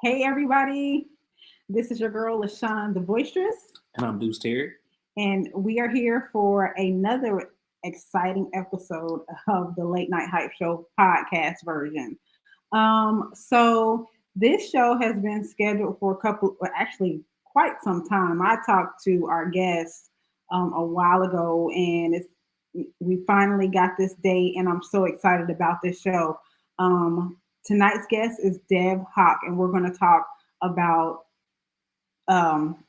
Hey everybody, this is your girl LaShon the Boisterous, And I'm Deuce Terry. and we are here for another exciting episode of the Late Night Hype Show podcast version. So this show has been scheduled for a couple, well, actually quite some time. I talked to our guest a while ago, and we finally got this date, and I'm so excited about this show. Tonight's guest is Dev Hoc, and we're going to talk about um,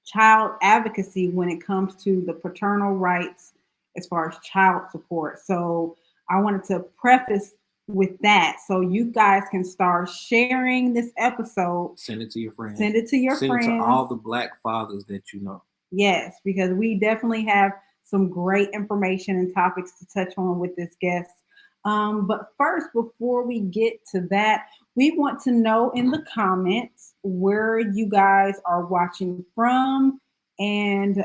child advocacy when it comes to the paternal rights as far as child support. So I wanted to preface with that so you guys can start sharing this episode. Send it to your friends. Send it to your Send friends. it to all the Black fathers that you know. Yes, because we definitely have some great information and topics to touch on with this guest. But first, before we get to that, we want to know in the comments where you guys are watching from and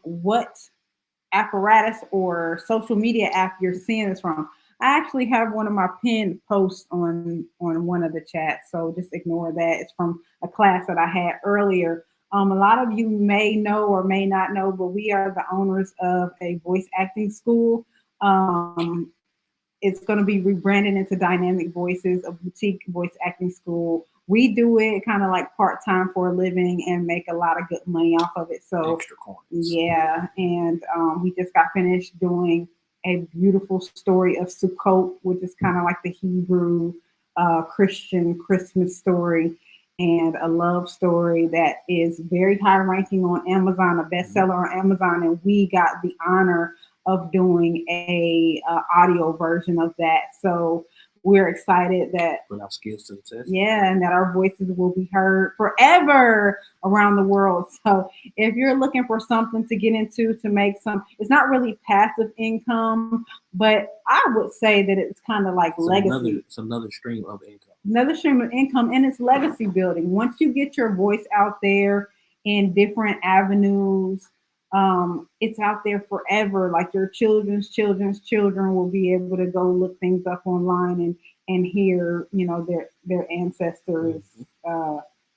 what apparatus or social media app you're seeing this from. I actually have one of my pinned posts on one of the chats, so just ignore that. It's from a class that I had earlier. A lot of you may know or may not know, but we are the owners of a voice acting school. It's going to be rebranded into Dynamic Voices, a boutique voice acting school. We do it kind of like part time for a living and make a lot of good money off of it. So, Extra coins. yeah, and we just got finished doing a beautiful story of Sukkot, which is kind of like the Hebrew Christian Christmas story, and a love story that is very high ranking on Amazon, a bestseller on Amazon, and we got the honor of doing a audio version of that. So we're excited that Put our skills to the test. yeah, and that our voices will be heard forever around the world. So if you're looking for something to get into to make some, it's not really passive income, but I would say that it's kind of like legacy. It's another stream of income. Another stream of income, and it's legacy building. Once you get your voice out there in different avenues, it's out there forever. Like your children's children will be able to go look things up online and hear, their ancestors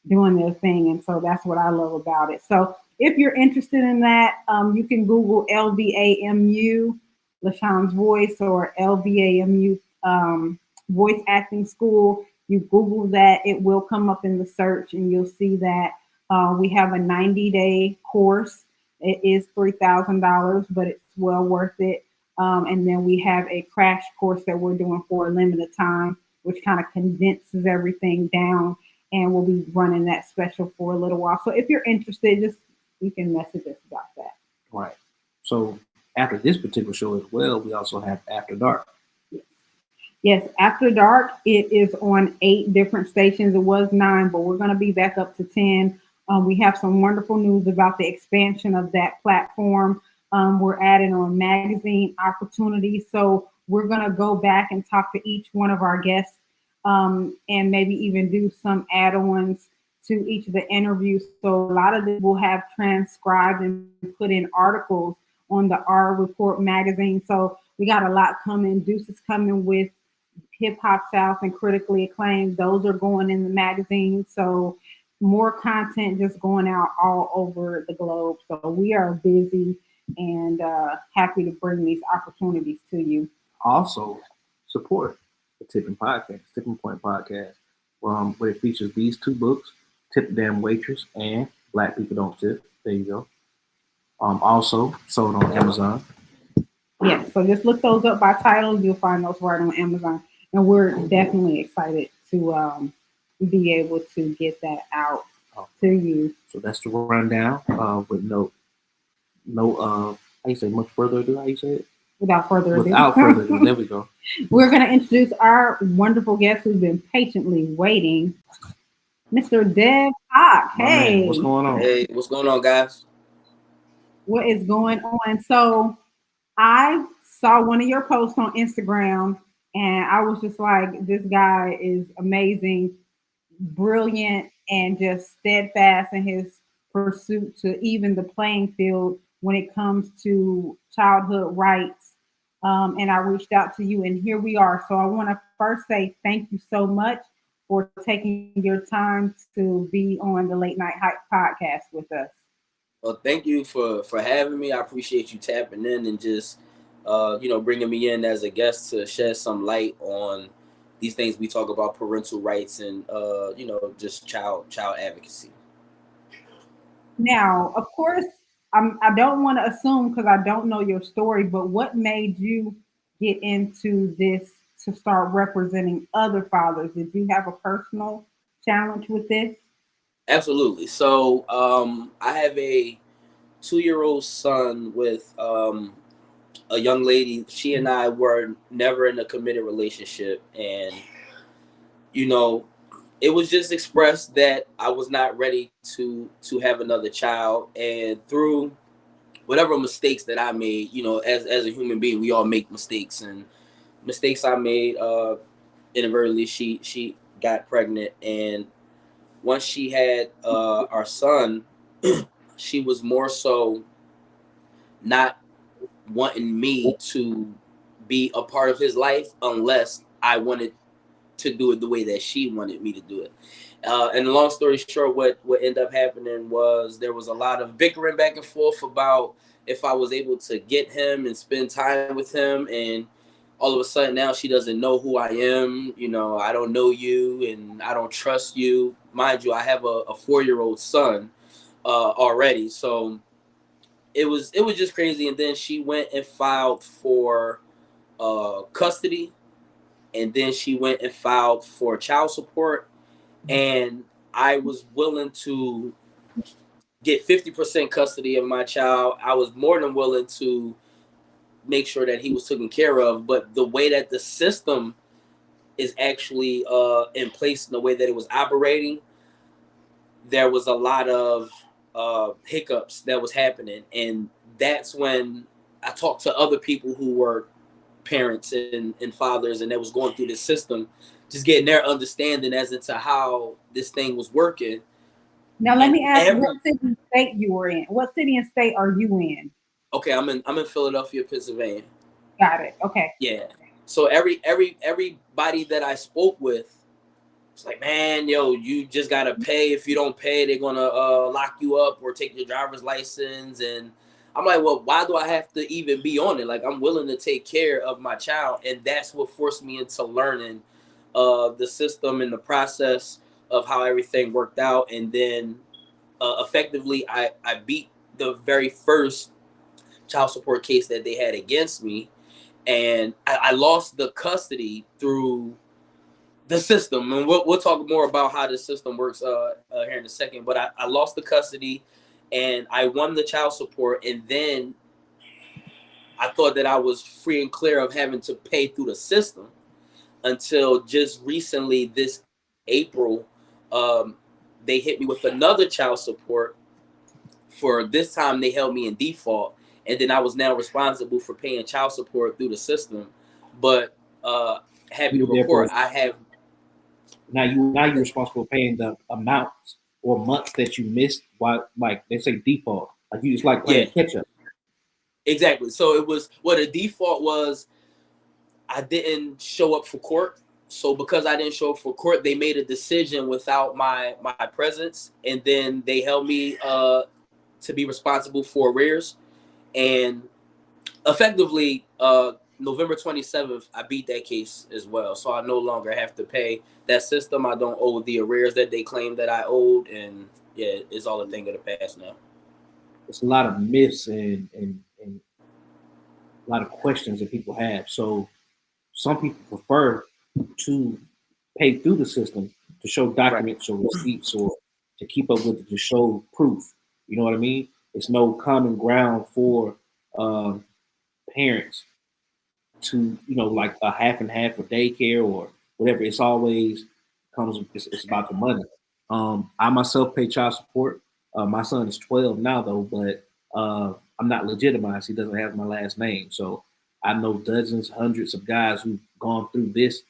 doing their thing. And so that's what I love about it. So if you're interested in that, you can Google LVAMU, LaShon's Voice, or LVAMU Voice Acting School. You Google that, it will come up in the search, and you'll see that we have a 90-day course. It is $3,000, but it's well worth it. And then we have a crash course that we're doing for a limited time, which kind of condenses everything down. And we'll be running that special for a little while. So if you're interested, you can message us about that. Right. So after this particular show as well, we also have After Dark. Yes, After Dark, it is on 8 different stations. It was 9, but we're going to be back up to 10. We have some wonderful news about the expansion of that platform. We're adding on magazine opportunities. So we're going to go back and talk to each one of our guests and maybe even do some add-ons to each of the interviews. So a lot of this will have transcribed and put in articles on the R Report magazine. So we got a lot coming. Deuce is coming with Hip Hop South and Critically Acclaimed. Those are going in the magazine. So more content just going out all over the globe. So we are busy and happy to bring these opportunities to you. Also, support the Tipping Point Podcast, where it features these 2 books, Tip the Damn Waitress and Black People Don't Tip. There you go. Also sold on Amazon. Yeah, so just look those up by title. You'll find those right on Amazon. And we're definitely excited to be able to get that out to you. So that's the rundown with no how you say much further ado, how you say it? Without further ado. There we go. We're going to introduce our wonderful guest who's been patiently waiting, Mr. Dev Hoc. Hey. Man, what's going on? Hey, what's going on, guys? What is going on? So I saw one of your posts on Instagram, and I was just like, this guy is amazing, brilliant, and just steadfast in his pursuit to even the playing field when it comes to childhood rights. And I reached out to you, and here we are. So I want to first say thank you so much for taking your time to be on the Late Night Hype podcast with us. Well, thank you for having me. I appreciate you tapping in and just bringing me in as a guest to shed some light on these things we talk about, parental rights and just child advocacy. Now, of course, I don't want to assume because I don't know your story, but what made you get into this to start representing other fathers? Did you have a personal challenge with this? Absolutely. So I have a 2-year-old son with a young lady. She and I were never in a committed relationship, and you know, it was just expressed that I was not ready to have another child. And through whatever mistakes that I made, as a human being, we all make mistakes, and mistakes I made, inadvertently, she got pregnant, and once she had our son, she was more so not wanting me to be a part of his life unless I wanted to do it the way that she wanted me to do it. And long story short, what ended up happening was there was a lot of bickering back and forth about if I was able to get him and spend time with him. And all of a sudden now she doesn't know who I am. I don't know you and I don't trust you. Mind you, I have a 4-year-old son already. So it was just crazy. And then she went and filed for custody, and then she went and filed for child support, and I was willing to get 50% custody of my child. I was more than willing to make sure that he was taken care of, but the way that the system is actually in place and the way that it was operating, there was a lot of hiccups that was happening, and that's when I talked to other people who were parents and fathers and that was going through this system, just getting their understanding as into how this thing was working. Now, let And me ask what city and state you were in. What city and state are you in? okay, I'm in Philadelphia, Pennsylvania. Got it. Okay. Yeah. So everybody that I spoke with, it's like, man, yo, you just gotta pay. If you don't pay, they're gonna lock you up or take your driver's license. And I'm like, well, why do I have to even be on it? Like, I'm willing to take care of my child, and that's what forced me into learning the system and the process of how everything worked out. And then effectively, I beat the very first child support case that they had against me, and I lost the custody through the system, and we'll talk more about how the system works here in a second. But I lost the custody, and I won the child support, and then I thought that I was free and clear of having to pay through the system until just recently, this April, they hit me with another child support. For this time, they held me in default, and then I was now responsible for paying child support through the system. But happy to report, I have. Now you're responsible for paying the amounts or months that you missed. While, like they say, default, like you just like playing catch up. Exactly. So it was what a default was. I didn't show up for court. So because I didn't show up for court, they made a decision without my presence, and then they held me to be responsible for arrears. And effectively, November 27th, I beat that case as well. So I no longer have to pay that system. I don't owe the arrears that they claimed that I owed, and yeah, it's all a thing of the past now. It's a lot of myths and a lot of questions that people have. So some people prefer to pay through the system to show documents or receipts or to keep up with it, to show proof. You know what I mean? It's no common ground for parents to, like a half and half for daycare or whatever. It's always it's about the money. I myself pay child support. My son is 12 now though, but I'm not legitimized. He doesn't have my last name. So I know dozens, hundreds of guys who've gone through this.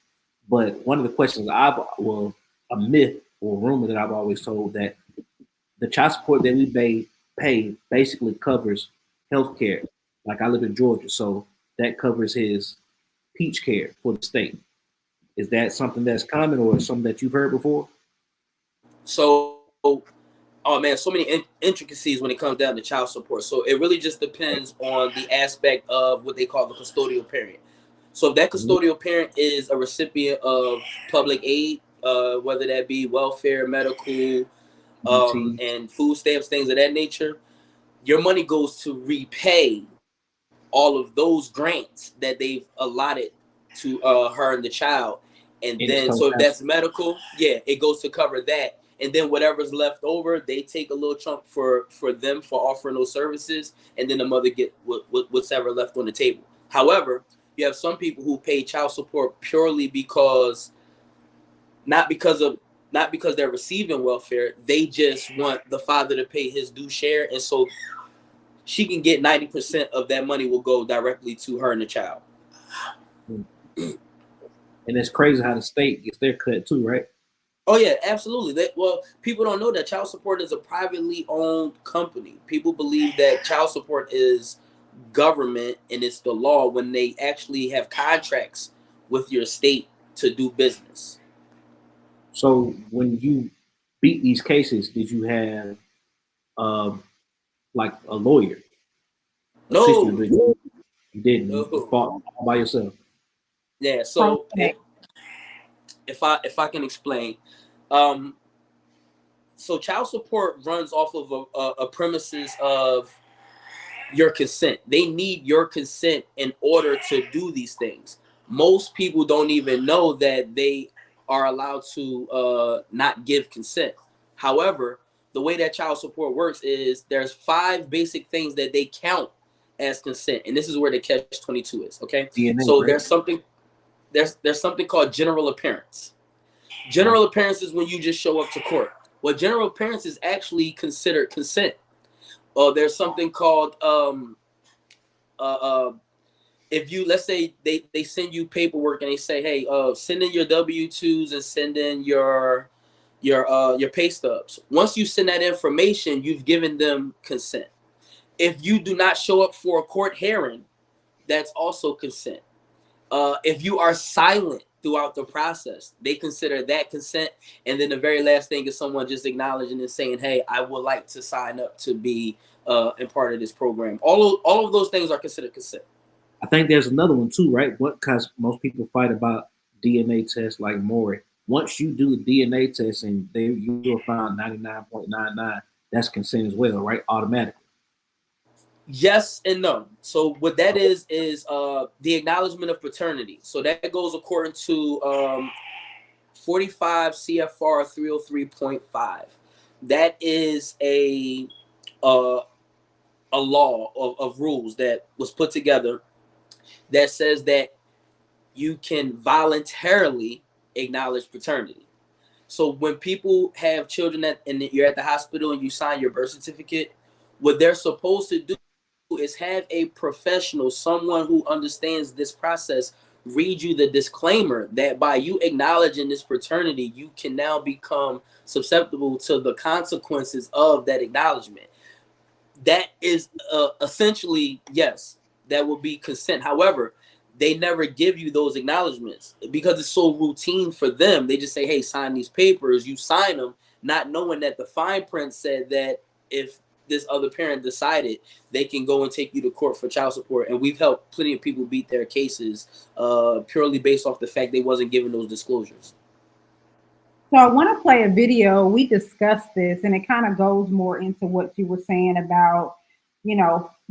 But one of the questions a myth or rumor that I've always told, that the child support that we pay basically covers health care. Like I live in Georgia, so that covers his peach care for the state. Is that something that's common or something that you've heard before? So, oh man, so many intricacies when it comes down to child support. So it really just depends on the aspect of what they call the custodial parent. So if that Mhm. custodial parent is a recipient of public aid, whether that be welfare, medical, BT. and food stamps, things of that nature, your money goes to repay all of those grants that they've allotted to her and the child. And In its then, so if that's totality. medical, yeah, it goes to cover that. And then whatever's left over, they take a little chunk for them for offering those services, and then the mother get what's ever left on the table. However, you have some people who pay child support purely because not because of not because they're receiving welfare. They just want the father to pay his due share, and so she can get 90% of that money will go directly to her and the child. Mm. And it's crazy how the state gets their cut too, right? Oh yeah, absolutely. Well, people don't know that child support is a privately owned company. People believe that child support is government and it's the law when they actually have contracts with your state to do business. So when you beat these cases, did you have um, like a lawyer assist you? No, But you didn't. You no. fought all by yourself. Yeah. Pro So tech. if I can explain, um, so child support runs off of a premises of your consent. They need your consent in order to do these things. Most people don't even know that they are allowed to not give consent. However, the way that child support works is there's 5 basic things that they count as consent, and this is where the catch-22 is. Okay, DNA, so right? there's something called general appearance. Right. General appearance is when you just show up to court. Well, general appearance is actually considered consent. There's something called uh, uh, if you, let's say they send you paperwork and they say, hey, send in your W-2s and send in your pay stubs. Once you send that information, you've given them consent. If you do not show up for a court hearing, that's also consent. If you are silent throughout the process, they consider that consent. And then the very last thing is someone just acknowledging and saying, hey, I would like to sign up to be a part of this program. All of those things are considered consent. I think there's another one too, right? What because most people fight about DNA tests like Maury. Once you do a DNA test and you will find 99.99, that's consent as well, right? Automatically. Yes and no. So what that is the acknowledgement of paternity. So that goes according to 45 CFR 303.5. That is uh, a law of rules that was put together that says that you can voluntarily acknowledge paternity. So when people have children and you're at the hospital and you sign your birth certificate, what they're supposed to do is have a professional, someone who understands this process, read you the disclaimer that by you acknowledging this paternity, you can now become susceptible to the consequences of that acknowledgement. That is essentially, yes, that would be consent. However, they never give you those acknowledgments because it's so routine for them. They just say, hey, sign these papers. You sign them, not knowing that the fine print said that if this other parent decided, they can go and take you to court for child support. And we've helped plenty of people beat their cases purely based off the fact they wasn't given those disclosures. So I want to play a video. We discussed this, and it kind of goes more into what you were saying about,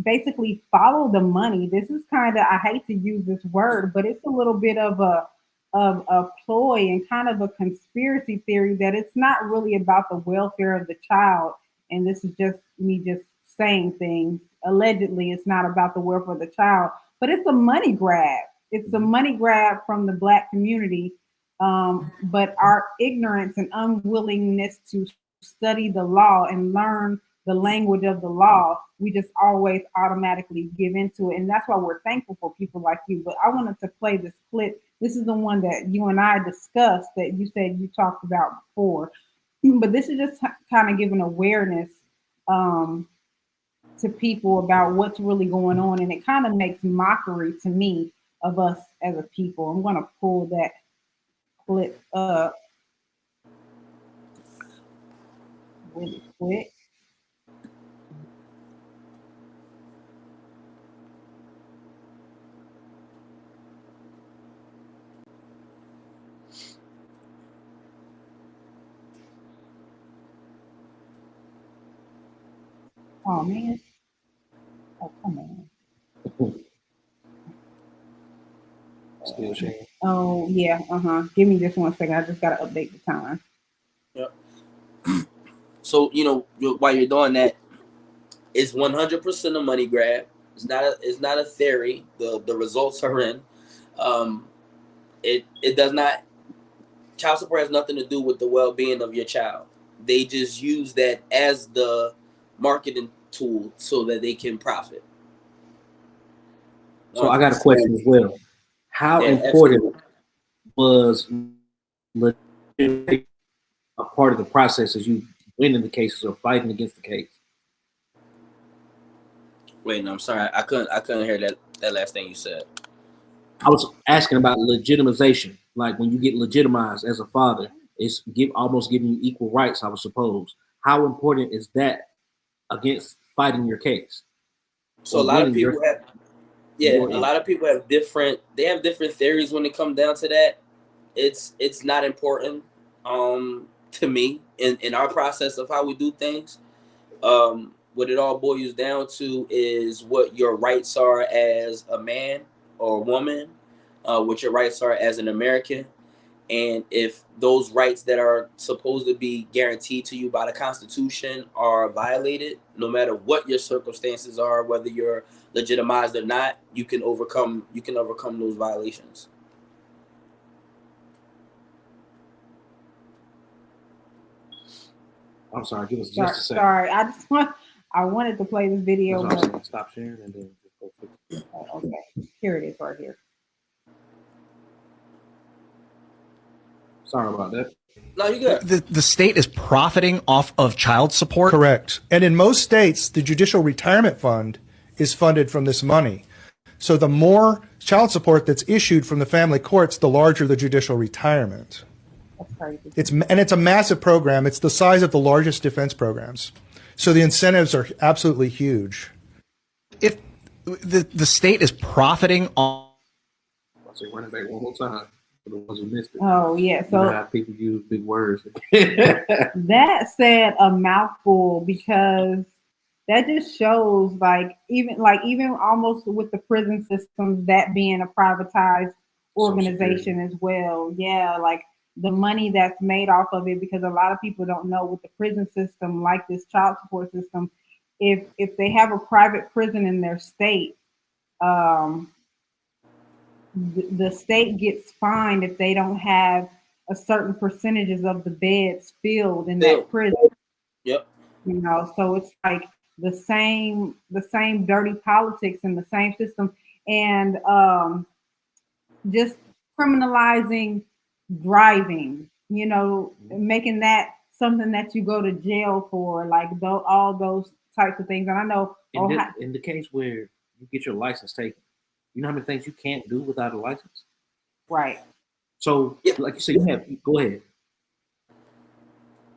basically follow the money. This is kind of, I hate to use this word, but it's a little bit of a ploy and kind of a conspiracy theory that it's not really about the welfare of the child. And this is just me just saying things. Allegedly, it's not about the welfare of the child, but it's a money grab. It's a money grab from the Black community, but our ignorance and unwillingness to study the law and learn the language of the law, we just always automatically give into it. And that's why we're thankful for people like you. But I wanted to play this clip. This is the one that you and I discussed that you said you talked about before. But this is just kind of giving awareness um, to people about what's really going on. And it kind of makes mockery to me of us as a people. I'm going to pull that flip up really quick. Oh man. Oh come on. Still sharing. Oh yeah. Give me just 1 second. I just gotta update the time. Yep. So while you're doing that, it's 100% a money grab. It's not a theory. The results are in. Um, it does not. Child support has nothing to do with the well-being of your child. They just use that as the marketing tool so that they can profit. So I got a question as well. How Yeah, important absolutely. was a part of the process as you winning the cases or fighting against the case? Wait, no, I'm sorry. I couldn't hear that last thing you said. I was asking about legitimization. Like when you get legitimized as a father, it's almost giving you equal rights, I would suppose. How important is that against fighting your case So a or lot of winning your people have yeah, go a ahead. lot of people have different theories when it comes down to that. It's not important to me in our process of how we do things. What it all boils down to is what your rights are as a man or woman, what your rights are as an American, and if those rights that are supposed to be guaranteed to you by the Constitution are violated, no matter what your circumstances are, whether you're legitimized or not, you can overcome those violations. I'm sorry, give us Sorry, just a second. sorry. I wanted to play this video, That's what I'm but saying. Stop sharing and then just go fix it. okay. Here it is right here. Sorry about that. No, you good. The state is profiting off of child support. Correct. And in most states, the Judicial Retirement Fund is funded from this money. So the more child support that's issued from the family courts, the larger the judicial retirement. That's crazy. It's a massive program. It's the size of the largest defense programs. So the incentives are absolutely huge. If the state is profiting on I'll say run it back one more time for the ones who missed it. Oh yeah. You know So how people use big words. that said a mouthful because that just shows even almost with the prison systems that being a privatized Social Security. organization as well. Yeah, like the money that's made off of it because a lot of people don't know with the prison system, like this child support system, if they have a private prison in their state, um, the state gets fined if they don't have a certain percentages of the beds filled in Bill. that prison. Yep. So it's like the same dirty politics in the same system, and just criminalizing driving, making that something that you go to jail for, like all those types of things. And I know In the case where you get your license taken, you know how many things you can't do without a license? right. So, Yeah. like you said, go ahead.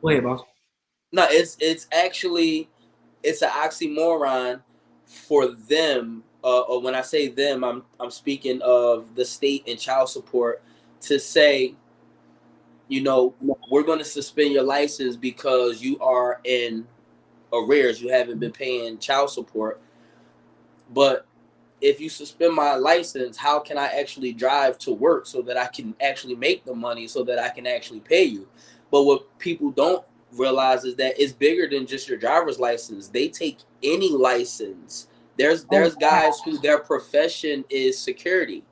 Go ahead, boss. No, it's actually it's an oxymoron for them. Or when I say them, I'm speaking of the state and child support to say, we're going to suspend your license because you are in arrears. You haven't been paying child support. But if you suspend my license, how can I actually drive to work so that I can actually make the money so that I can actually pay you? But what people don't realize is that it's bigger than just your driver's license. They take any license. There's guys who their profession is security.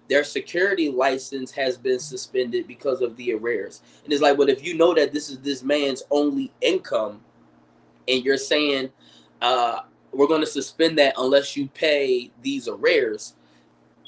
Their security license has been suspended because of the arrears. And it's like, but if you know that this is this man's only income and you're saying we're going to suspend that unless you pay these arrears,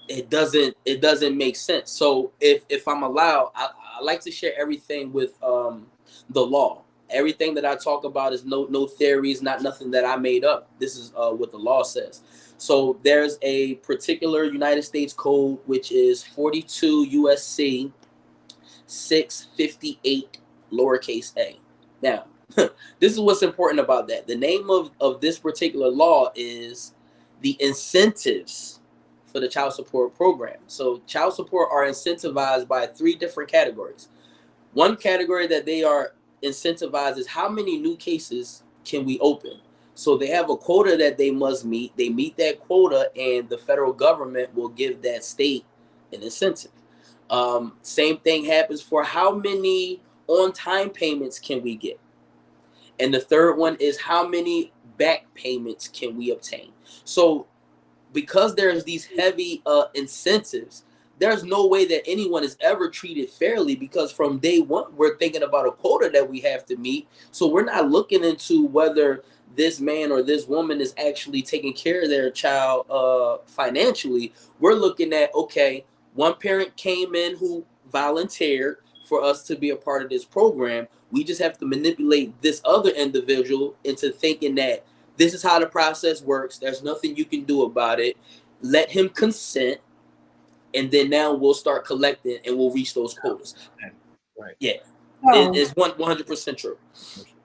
it doesn't make sense. So if I'm allowed, I like to share everything with the law. Everything that I talk about is no theories, not nothing that I made up. This is what the law says. So there's a particular United States code which is 42 USC 658 lowercase a. Now, this is what's important about that. The name of this particular law is the incentives for the child support program. So child support are incentivized by 3 different categories. One category that they are incentivized is how many new cases can we open. So they have a quota that they must meet. They meet that quota, and the federal government will give that state an incentive. Same thing happens for how many on-time payments can we get. And the third one is how many back payments can we obtain. So because there's these heavy incentives, there's no way that anyone is ever treated fairly, because from day one, we're thinking about a quota that we have to meet. So we're not looking into whether this man or this woman is actually taking care of their child financially. We're looking at, okay, one parent came in who volunteered for us to be a part of this program. We just have to manipulate this other individual into thinking that this is how the process works. There's nothing you can do about it. Let him consent, and then now we'll start collecting and we'll reach those quotas. Right. Yeah, So, it's 100% true.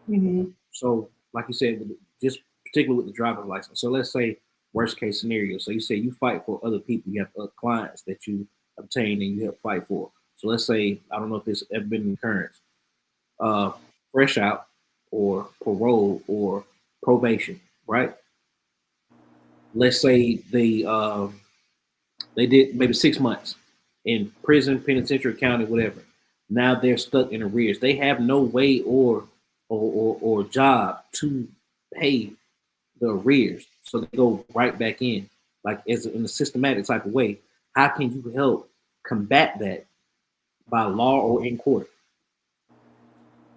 mhm. So, like you said, just particularly with the driver's license. So let's say worst case scenario. So you say you fight for other people. You have clients that you obtain and you help fight for. So let's say, I don't know if this ever been an occurrence, fresh out or parole or probation, right? Let's say they did maybe 6 months in prison, penitentiary, county, whatever. Now they're stuck in arrears. They have no way or job to pay the arrears, so they go right back in, like as in a systematic type of way. How can you help combat that by law or in court?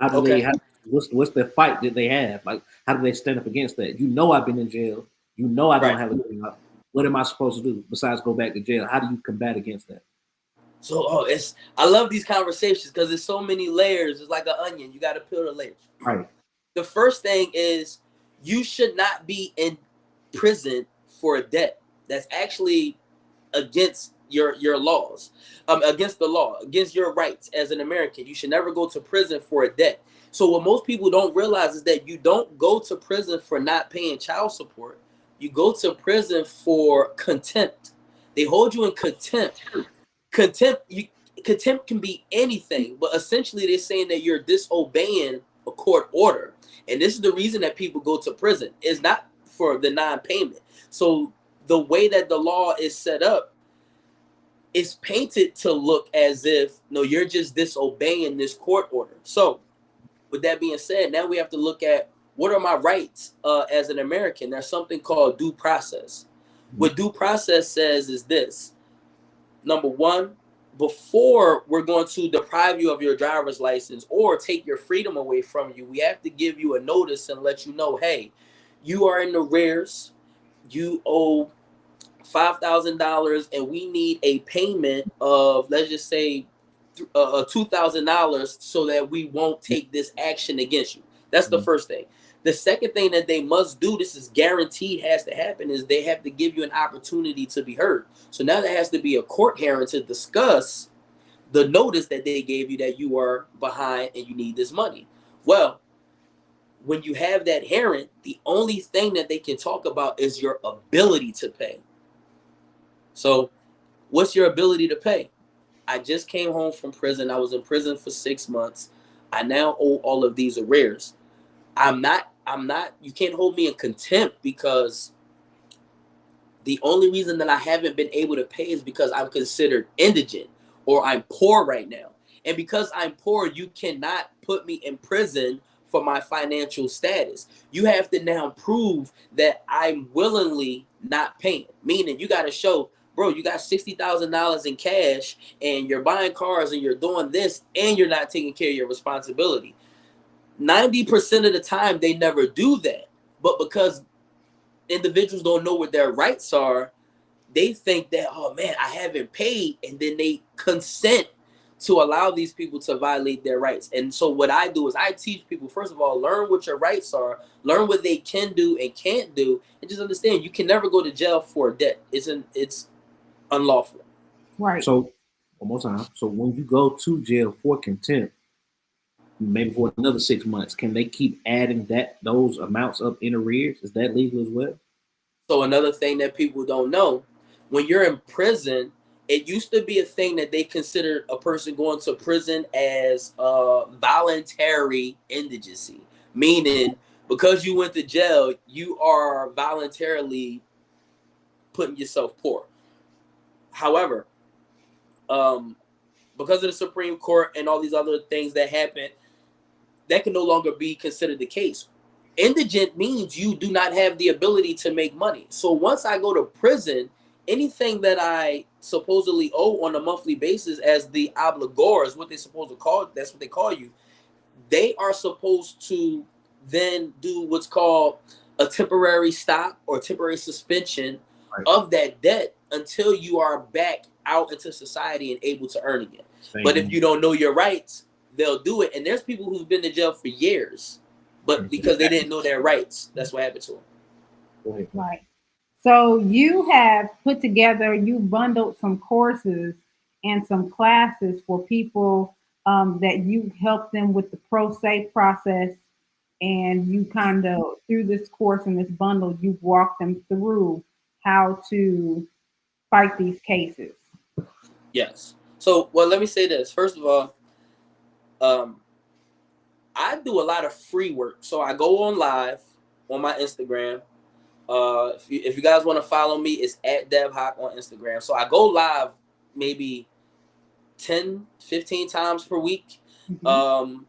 How do Okay. they? What's the fight that they have? Like, how do they stand up against that? You know, I've been in jail. You know, I don't Right. have a job. What am I supposed to do besides go back to jail? How do you combat against that? So I love these conversations because there's so many layers. It's like an onion. You got to peel the layers. Right. The first thing is you should not be in prison for a debt that's actually against your laws, against the law, against your rights as an American. You should never go to prison for a debt. So what most people don't realize is that you don't go to prison for not paying child support. You go to prison for contempt. They hold you in contempt. Contempt can be anything, but essentially they're saying that you're disobeying a court order. And this is the reason that people go to prison. It's not for the non-payment. So the way that the law is set up is painted to look as if, no, you're just disobeying this court order. So with that being said, now we have to look at what are my rights as an American. There's something called due process. What due process says is this. Number one, before we're going to deprive you of your driver's license or take your freedom away from you, we have to give you a notice and let you know, hey, you are in arrears. You owe $5,000 and we need a payment of, let's just say, $2,000 so that we won't take this action against you. That's the first thing. The second thing that they must do, this is guaranteed has to happen, is they have to give you an opportunity to be heard. So now there has to be a court hearing to discuss the notice that they gave you that you are behind and you need this money. Well, when you have that hearing, the only thing that they can talk about is your ability to pay. So what's your ability to pay? I just came home from prison. I was in prison for 6 months. I now owe all of these arrears. You can't hold me in contempt because the only reason that I haven't been able to pay is because I'm considered indigent or I'm poor right now. And because I'm poor, you cannot put me in prison for my financial status. You have to now prove that I'm willingly not paying, meaning you got to show, bro, you got $60,000 in cash and you're buying cars and you're doing this and you're not taking care of your responsibility. 90% of the time, they never do that. But because individuals don't know what their rights are, they think that, oh man, I haven't paid. And then they consent to allow these people to violate their rights. And so what I do is I teach people, first of all, learn what your rights are, learn what they can do and can't do, and just understand you can never go to jail for a debt. It's unlawful. Right. So One more time. So when you go to jail for contempt, maybe for another 6 months, can they keep adding those amounts up in arrears? Is that legal as well? So another thing that people don't know, when you're in prison, it used to be a thing that they considered a person going to prison as voluntary indigency, meaning because you went to jail, you are voluntarily putting yourself poor. However, because of the Supreme Court and all these other things that happen, that can no longer be considered the case. Indigent means you do not have the ability to make money. So once I go to prison, anything that I supposedly owe on a monthly basis as the obligor is what they supposed to call, that's what they call you. They are supposed to then do what's called a temporary stop or temporary suspension of that debt until you are back out into society and able to earn again. But if you don't know your rights, they'll do it. And there's people who've been to jail for years, but because they didn't know their rights, that's what happened to them. Right. So you have put together, you bundled some courses and some classes for people that you help them with the pro se process, and you kind of through this course and this bundle, you've walked them through how to fight these cases. Yes. So, well, let me say this. First of all, I do a lot of free work. So I go on live on my Instagram. If you guys want to follow me, it's at Dev Hoc on Instagram. So I go live maybe 10, 15 times per week. Mm-hmm.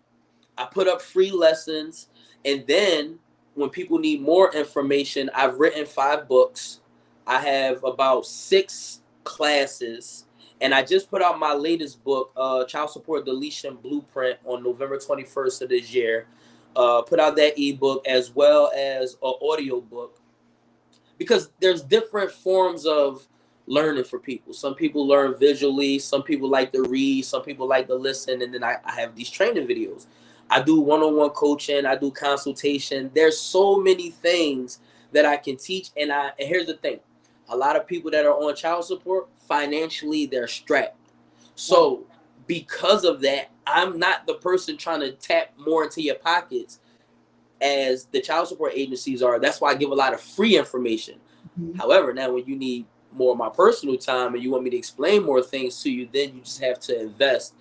I put up free lessons. And then when people need more information, I've written 5 books. I have about 6 classes. And I just put out my latest book, Child Support Deletion Blueprint, on November 21st of this year. Put out that ebook as well as an audio book. Because there's different forms of learning for people. Some people learn visually. Some people like to read. Some people like to listen. And then I have these training videos. I do one-on-one coaching. I do consultation. There's so many things that I can teach. And here's the thing. A lot of people that are on child support, financially, they're strapped. So because of that, I'm not the person trying to tap more into your pockets as the child support agencies are. That's why I give a lot of free information. Mm-hmm. However, now when you need more of my personal time and you want me to explain more things to you, then you just have to invest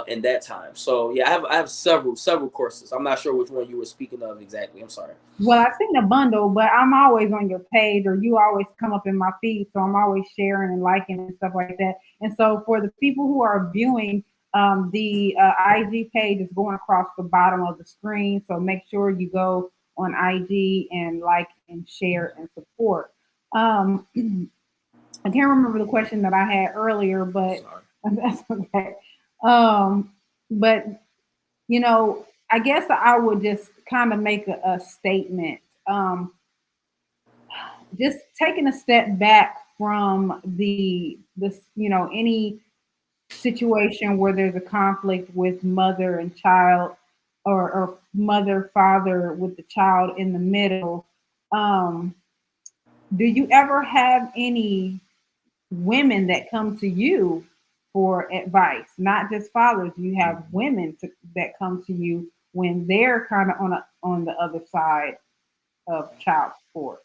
in that time. So yeah, I have several courses. I'm not sure which one you were speaking of exactly. I'm sorry. Well, I've seen the bundle, but I'm always on your page, or you always come up in my feed, so I'm always sharing and liking and stuff like that. And so for the people who are viewing, the IG page is going across the bottom of the screen, so make sure you go on IG and like and share and support. I can't remember the question that I had earlier, but that's okay. But you know, I guess I would just kind of make a statement. Just taking a step back from this, you know, any situation where there's a conflict with mother and child, or mother father with the child in the middle. Do you ever have any women that come to you for advice? Not just fathers. You have women that come to you when they're kind of on the other side of child support.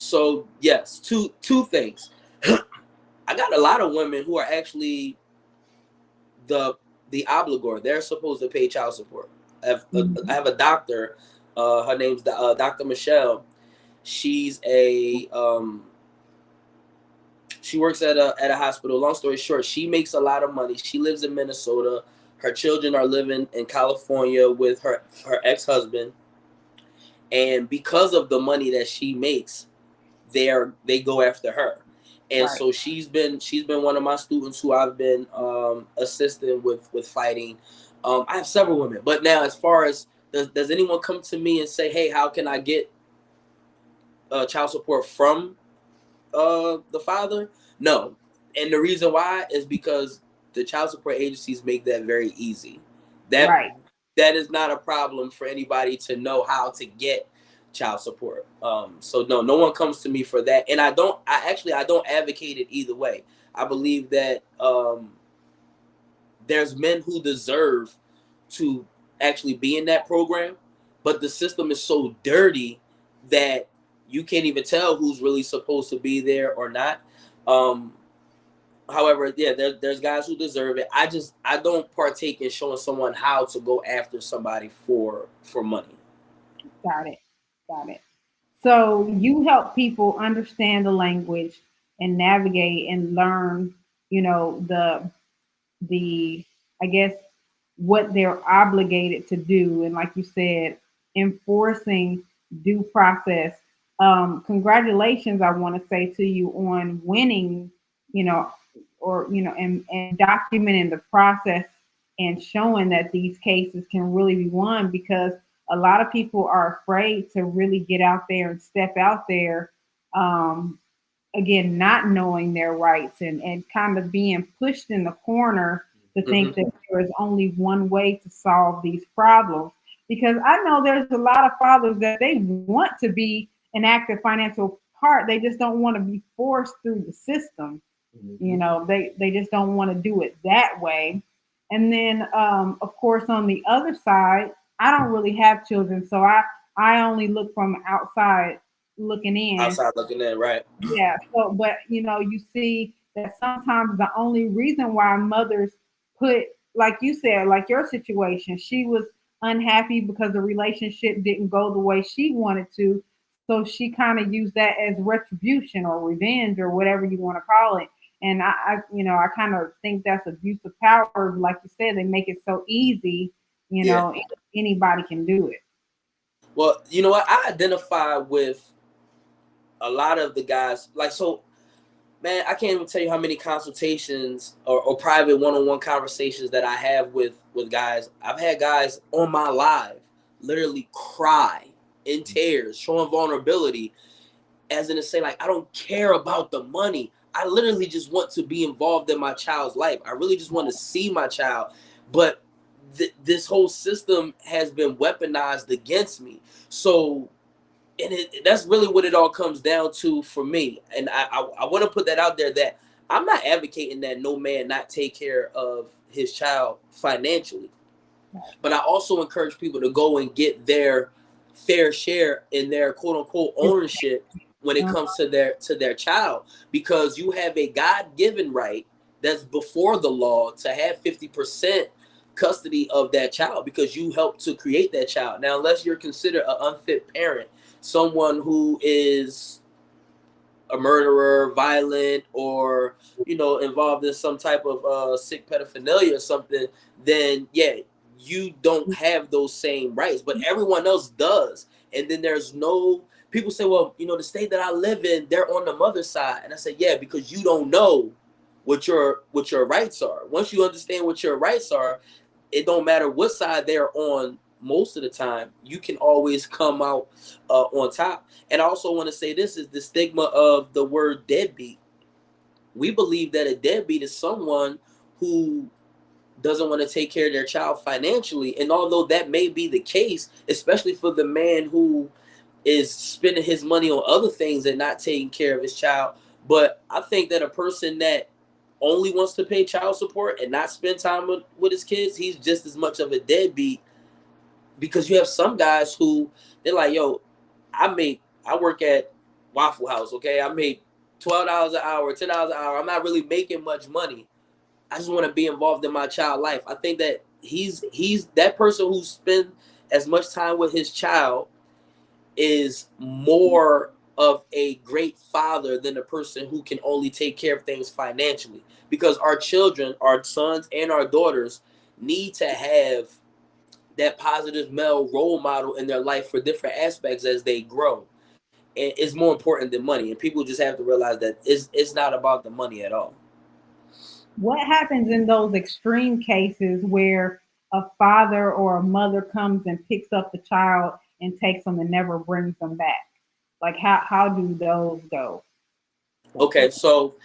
So yes, two things. I got a lot of women who are actually the obligor. They're supposed to pay child support. I have a doctor. Her name's Dr. Michelle. She's she works at a hospital. Long story short, she makes a lot of money. She lives in Minnesota. Her children are living in California with her ex-husband. And because of the money that she makes, they go after her. And right. So she's been one of my students who I've been assisting with fighting. I have several women, but now as far as does anyone come to me and say, hey, how can I get child support from the father? No. And the reason why is because the child support agencies make that very easy. That is not a problem for anybody to know how to get child support. So no one comes to me for that. And I don't advocate it either way. I believe that there's men who deserve to actually be in that program, but the system is so dirty that you can't even tell who's really supposed to be there or not. However, yeah, there's guys who deserve it. I don't partake in showing someone how to go after somebody for money. Got it. Got it. So you help people understand the language and navigate and learn, the I guess what they're obligated to do, and like you said, enforcing due process. Congratulations, I want to say to you on winning, you know, and documenting the process and showing that these cases can really be won, because a lot of people are afraid to really get out there and step out there. Um, Again, not knowing their rights, and kind of being pushed in the corner to think Mm-hmm. that there is only one way to solve these problems. Because I know there's a lot of fathers that they want to be an active financial part, they just don't want to be forced through the system. Mm-hmm. They just don't want to do it that way. And then of course on the other side, I don't really have children, so I only look from outside looking in. Outside looking in, right? Yeah. So, but you see that sometimes the only reason why mothers put, like you said, like your situation, she was unhappy because the relationship didn't go the way she wanted to. So she kind of used that as retribution or revenge or whatever you want to call it. And I kind of think that's abuse of power. Like you said, they make it so easy. Yeah. Anybody can do it. Well, you know what? I identify with a lot of the guys. Like, so, man, I can't even tell you how many consultations or private one-on-one conversations that I have with guys. I've had guys on my live literally cry in tears, showing vulnerability, as in to say, like, I don't care about the money. I literally just want to be involved in my child's life. I really just want to see my child. But this whole system has been weaponized against me. So, and that's really what it all comes down to for me. And I want to put that out there, that I'm not advocating that no man not take care of his child financially. But I also encourage people to go and get their fair share in their quote unquote ownership when it comes to their child, because you have a God-given right that's before the law to have 50% custody of that child, because you helped to create that child. Now, unless you're considered an unfit parent, someone who is a murderer, violent, or involved in some type of sick pedophilia or something, then yeah, you don't have those same rights, but everyone else does. And then there's no people say, well, the state that I live in, they're on the mother's side, and I say, yeah, because you don't know what your rights are. Once you understand what your rights are, it don't matter what side they're on. Most of the time, you can always come out on top. And I also want to say, this is the stigma of the word deadbeat. We believe that a deadbeat is someone who doesn't want to take care of their child financially. And although that may be the case, especially for the man who is spending his money on other things and not taking care of his child, but I think that a person that only wants to pay child support and not spend time with his kids, he's just as much of a deadbeat. Because you have some guys who, they're like, yo, I work at Waffle House, okay? I make $12 an hour, $10 an hour. I'm not really making much money. I just want to be involved in my child life. I think that he's that person who spends as much time with his child is more of a great father than a person who can only take care of things financially. Because our children, our sons and our daughters, need to have that positive male role model in their life for different aspects as they grow. And it's more important than money. And people just have to realize that it's not about the money at all. What happens in those extreme cases where a father or a mother comes and picks up the child and takes them and never brings them back? Like how do those go? Okay, so,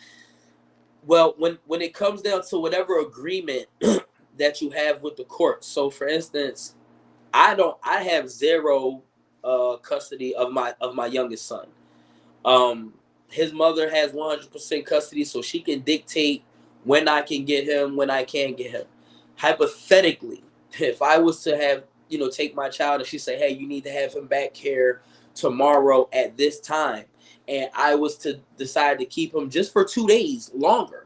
well, when it comes down to whatever agreement that you have with the court. So for instance, I have zero custody of my youngest son. His mother has 100% custody, so she can dictate when I can get him, when I can't get him. hypothetically, if I was to have, take my child and she say, hey, you need to have him back here tomorrow at this time, and I was to decide to keep him just for 2 days longer,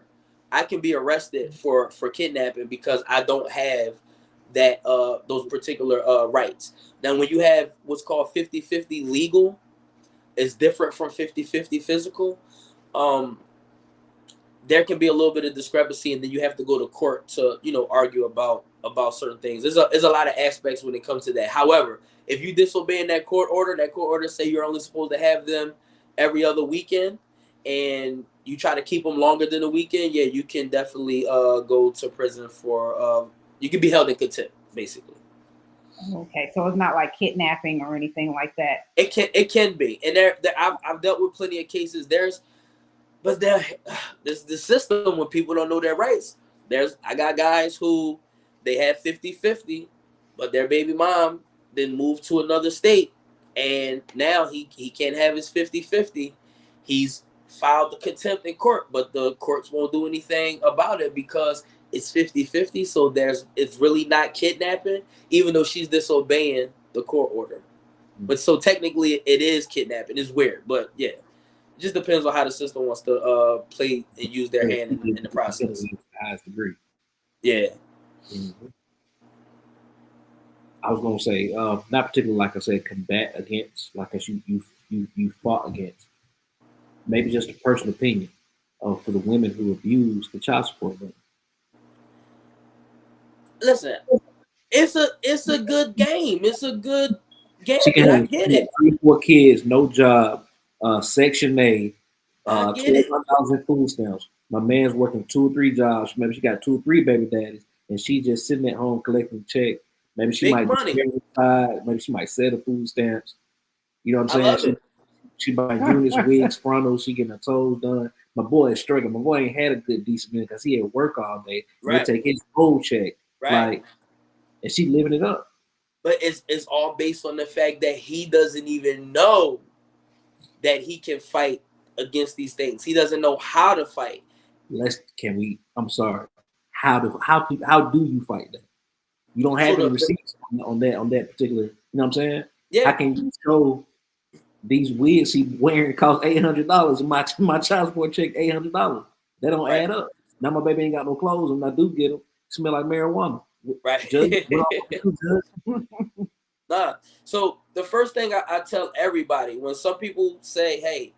I can be arrested for kidnapping because I don't have that those particular rights. Now, when you have what's called 50-50 legal, it's different from 50-50 physical. There can be a little bit of discrepancy, and then you have to go to court to argue about certain things. There's a lot of aspects when it comes to that. However, if you disobey that court order say you're only supposed to have them every other weekend, and you try to keep them longer than a weekend, yeah, you can definitely go to prison for you can be held in contempt, basically. Okay, so it's not like kidnapping or anything like that. It can be, and I've dealt with plenty of cases. There's the system when people don't know their rights. I got guys who they had 50-50, but their baby mom then moved to another state, and now he can't have his 50-50. He's filed the contempt in court, but the courts won't do anything about it because it's 50-50. So it's really not kidnapping, even though she's disobeying the court order. But so technically it is kidnapping. It's weird, but yeah. It just depends on how the system wants to play and use their hand in the process. Highest degree. Yeah. Mm-hmm. I was gonna say, not particularly like I said, combat against, like as you fought against. Maybe just a personal opinion for the women who abuse the child support money. Listen, it's a good game. It's a good game. She can have I get it. 3, 4 kids, no job, Section A, $25 in food stamps. My man's working 2 or 3 jobs. Maybe she got 2 or 3 baby daddies, and she just sitting at home collecting check. Maybe she Big might money. maybe she might sell the food stamps. You know what I'm I saying? love She buying Eunice wigs, frontals. She getting her toes done. My boy is struggling. My boy ain't had a good decent minute because he had work all day. Right. They take his whole check, right? Like, and she living it up. But it's all based on the fact that he doesn't even know that he can fight against these things. He doesn't know how to fight. I'm sorry. How do you fight that? You don't have any receipts on that particular. You know what I'm saying? Yeah. How can you show these wigs he wearing cost $800 and my child support check $800? That don't add up. Now my baby ain't got no clothes, and I do get them. Smell like marijuana. Right. Judge, Nah. So the first thing I tell everybody when some people say, "Hey,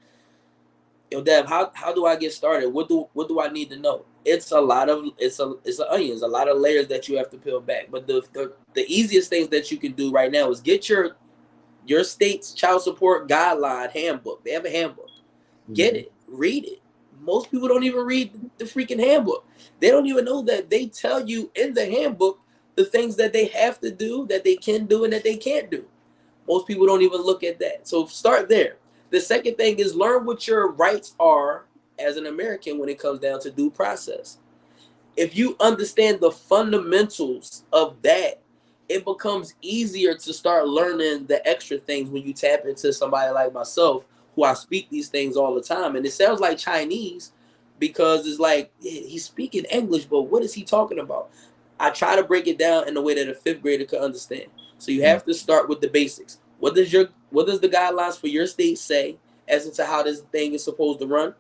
yo, Dev, how do I get started? What do I need to know?" It's an onion. It's a lot of layers that you have to peel back. But the easiest things that you can do right now is get your state's child support guideline handbook. They have a handbook. Get it, read it. Most people don't even read the freaking handbook. They don't even know that they tell you in the handbook the things that they have to do, that they can do, and that they can't do. Most people don't even look at that. So start there. The second thing is learn what your rights are as an American when it comes down to due process. If you understand the fundamentals of that, it becomes easier to start learning the extra things when you tap into somebody like myself, who I speak these things all the time. And it sounds like Chinese because it's like, yeah, he's speaking English, but what is he talking about? I try to break it down in a way that a 5th grader could understand. So you have to start with the basics. What does the guidelines for your state say as to how this thing is supposed to run?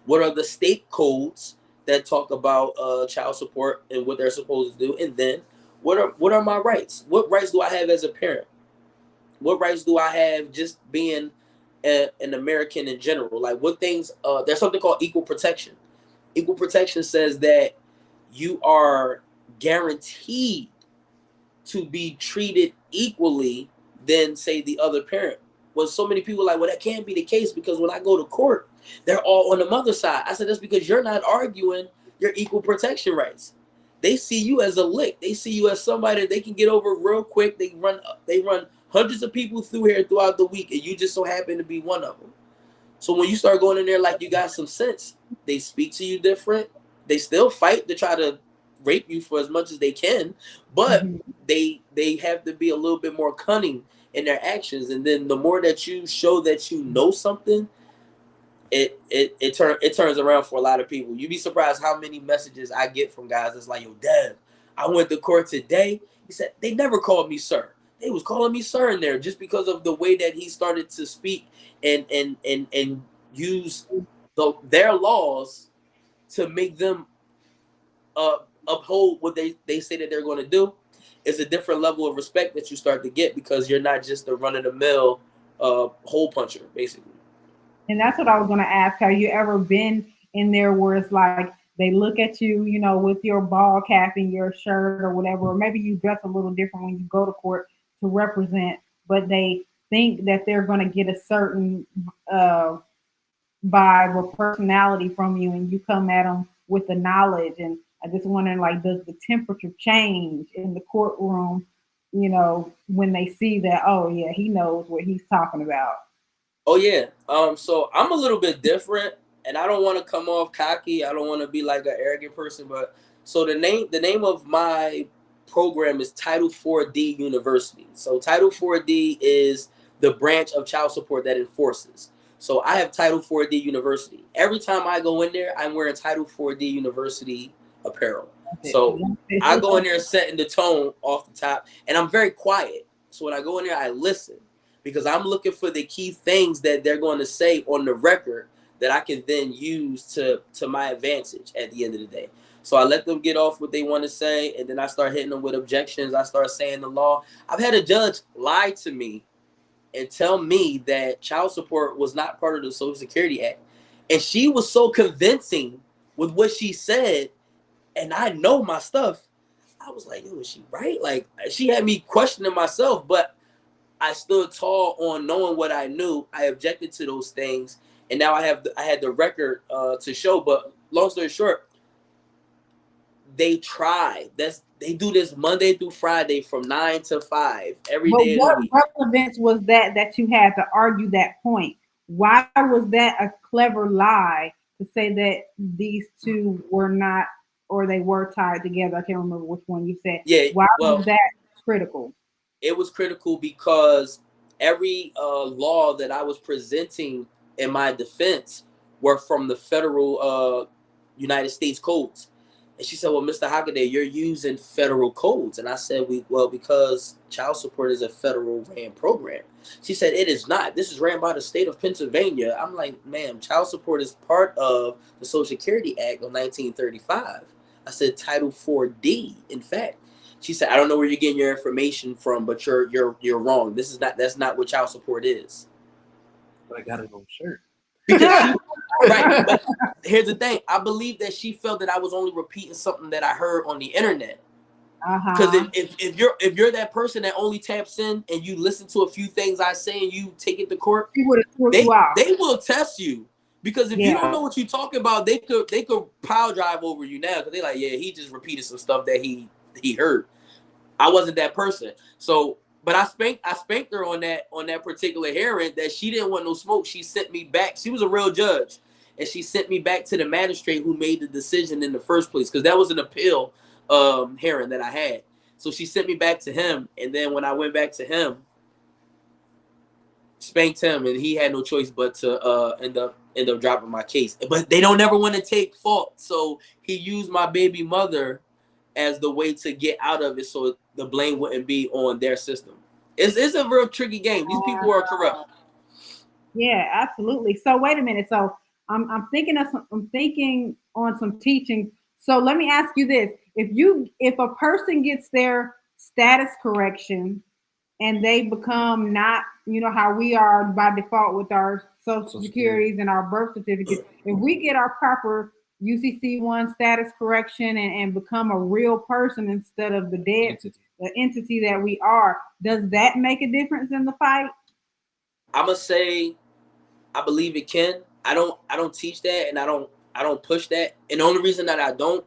What are the state codes that talk about child support and what they're supposed to do? And then what are my rights? What rights do I have as a parent? What rights do I have just being an American in general? Like what things, there's something called equal protection. Equal protection says that you are guaranteed to be treated equally than, say, the other parent. When so many people are like, well, that can't be the case because when I go to court, they're all on the mother's side. I said, that's because you're not arguing your equal protection rights. They see you as a lick. They see you as somebody that they can get over real quick. They run hundreds of people through here throughout the week, and you just so happen to be one of them. So when you start going in there like you got some sense, they speak to you different. They still fight to try to rape you for as much as they can, but they have to be a little bit more cunning in their actions. And then the more that you show that you know something, it turns around for a lot of people. You'd be surprised how many messages I get from guys that's like, yo, Dad, I went to court today. He said, they never called me sir. They was calling me sir in there just because of the way that he started to speak and use their laws to make them uphold what they say that they're going to do. Is a different level of respect that you start to get because you're not just a run-of-the-mill hole puncher, basically. And that's what I was going to ask. Have you ever been in there where it's like they look at you, you know, with your ball cap and your shirt or whatever, or maybe you dress a little different when you go to court to represent, but they think that they're going to get a certain vibe or personality from you, and you come at them with the knowledge. And I just wondering, like, does the temperature change in the courtroom, you know, when they see that, oh yeah, he knows what he's talking about? Oh yeah. So I'm a little bit different, and I don't want to come off cocky. I don't want to be like an arrogant person, but so the name of my program is Title 4D University. So Title 4D is the branch of child support that enforces. So I have Title 4D University. Every time I go in there, I'm wearing Title 4D University apparel. So I go in there setting the tone off the top, and I'm very quiet. So when I go in there, I listen because I'm looking for the key things that they're going to say on the record that I can then use to my advantage at the end of the day. So I let them get off what they want to say, and then I start hitting them with objections. I start saying the law. I've had a judge lie to me and tell me that child support was not part of the Social Security Act. And she was so convincing with what she said, and I know my stuff. I was like, yo, is she right? Like, she had me questioning myself, but I stood tall on knowing what I knew. I objected to those things, and now I had the record to show. But long story short, they try. They do this Monday through Friday from 9 to 5 every day of the week. What relevance was that you had to argue that point? Why was that a clever lie to say that these two were not, or they were tied together? I can't remember which one you said. Yeah. Why was that critical? It was critical because every law that I was presenting in my defense were from the federal United States codes. And she said, well, Mr. Hockaday, you're using federal codes. And I said, because child support is a federal ran program. She said, it is not. This is ran by the state of Pennsylvania. I'm like, ma'am, child support is part of the Social Security Act of 1935. I said, Title 4D, in fact. She said, I don't know where you're getting your information from, but you're wrong. That's not what child support is. But I got it on shirt. Because right, but here's the thing. I believe that she felt that I was only repeating something that I heard on the internet. Because if you're that person that only taps in and you listen to a few things I say and you take it to court, they will test you. Because if you don't know what you're talking about, they could pile drive over you now because they're like, yeah, he just repeated some stuff that he heard. I wasn't that person. So, but I spanked her on that particular hearing that she didn't want no smoke. She sent me back. She was a real judge, and she sent me back to the magistrate who made the decision in the first place because that was an appeal hearing that I had. So she sent me back to him, and then when I went back to him, spanked him, and he had no choice but to end up dropping my case. But they don't ever want to take fault, so he used my baby mother as the way to get out of it, so the blame wouldn't be on their system. It's a real tricky game. These people are corrupt. Yeah, absolutely. So wait a minute. So I'm thinking on some teachings. So let me ask you this: if a person gets their status correction and they become not, you know, how we are by default with our social securities and our birth certificates, if we get our proper UCC1 status correction and become a real person instead of the entity that we are, does that make a difference in the fight? I'm gonna say I believe it can. I don't teach that, and I don't push that. And the only reason that I don't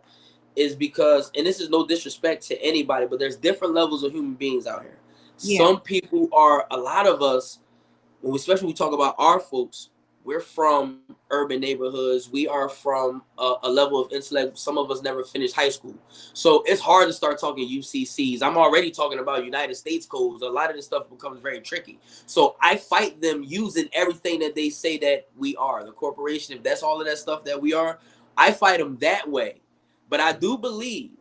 is because, and this is no disrespect to anybody, but there's different levels of human beings out here. Yeah. Some people are, a lot of us, especially when we talk about our folks, we're from urban neighborhoods. We are from a level of intellect. Some of us never finished high school. So it's hard to start talking UCCs. I'm already talking about United States codes. A lot of this stuff becomes very tricky. So I fight them using everything that they say that we are. The corporation, if that's all of that stuff that we are, I fight them that way. But I do believe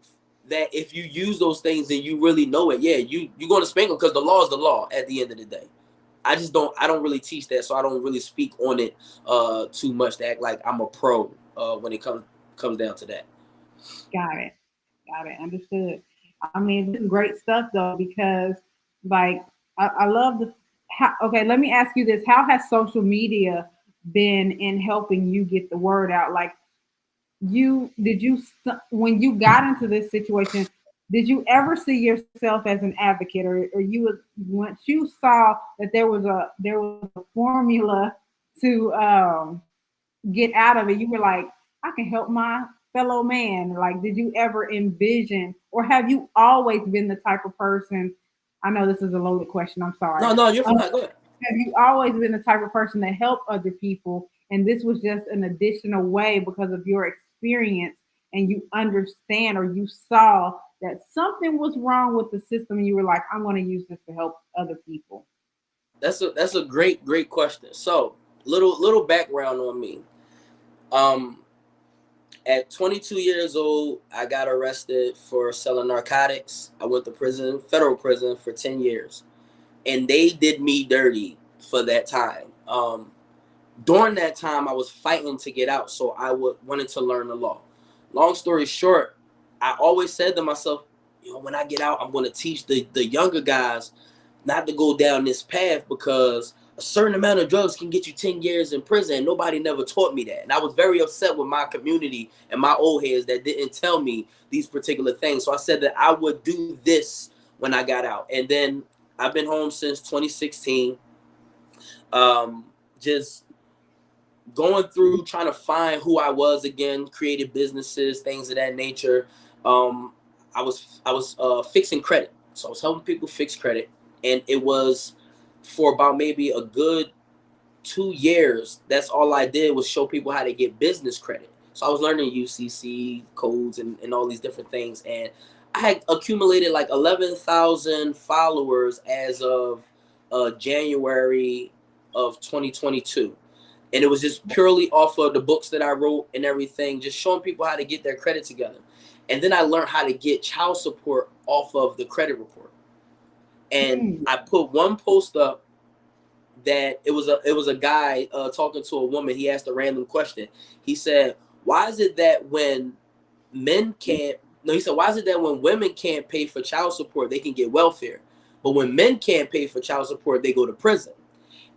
that if you use those things and you really know it, yeah, you're going to spank them because the law is the law at the end of the day. I don't really teach that, so I don't really speak on it too much to act like I'm a pro when it comes down to that. Got it. Understood. I mean, this is great stuff though, because like I love okay, let me ask you this. How has social media been in helping you get the word out? Like when you got into this situation, did you ever see yourself as an advocate, or once you saw that there was a formula to get out of it, you were like, I can help my fellow man? Like, did you ever envision, or have you always been the type of person? I know this is a loaded question. I'm sorry. No, you're fine. Go ahead. Have you always been the type of person to help other people, and this was just an additional way because of your experience, and you understand, or you saw that something was wrong with the system, and you were like, I'm going to use this to help other people? That's a great question. So little background on me. At 22 years old, I got arrested for selling narcotics. I went to prison, federal prison, for 10 years. And they did me dirty for that time. During that time, I was fighting to get out, so I wanted to learn the law. Long story short, I always said to myself, when I get out, I'm going to teach the younger guys not to go down this path, because a certain amount of drugs can get you 10 years in prison, and nobody never taught me that. And I was very upset with my community and my old heads that didn't tell me these particular things. So I said that I would do this when I got out. And then I've been home since 2016, just going through, trying to find who I was again, created businesses, things of that nature. I was fixing credit. So I was helping people fix credit. And it was for about maybe a good 2 years. That's all I did was show people how to get business credit. So I was learning UCC codes and all these different things. And I had accumulated like 11,000 followers as of January of 2022. And it was just purely off of the books that I wrote and everything, just showing people how to get their credit together. And then I learned how to get child support off of the credit report. And I put one post up that it was a guy talking to a woman. He asked a random question. He said, why is it that when women can't pay for child support, they can get welfare, but when men can't pay for child support, they go to prison?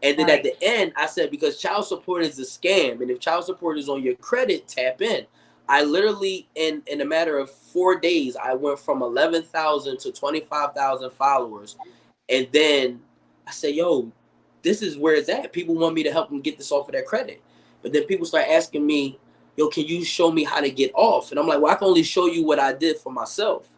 And then at the end, I said, because child support is a scam, and if child support is on your credit, tap in. I literally, in a matter of 4 days, I went from 11,000 to 25,000 followers. And then I said, yo, this is where it's at. People want me to help them get this off of their credit. But then people start asking me, yo, can you show me how to get off? And I'm like, well, I can only show you what I did for myself.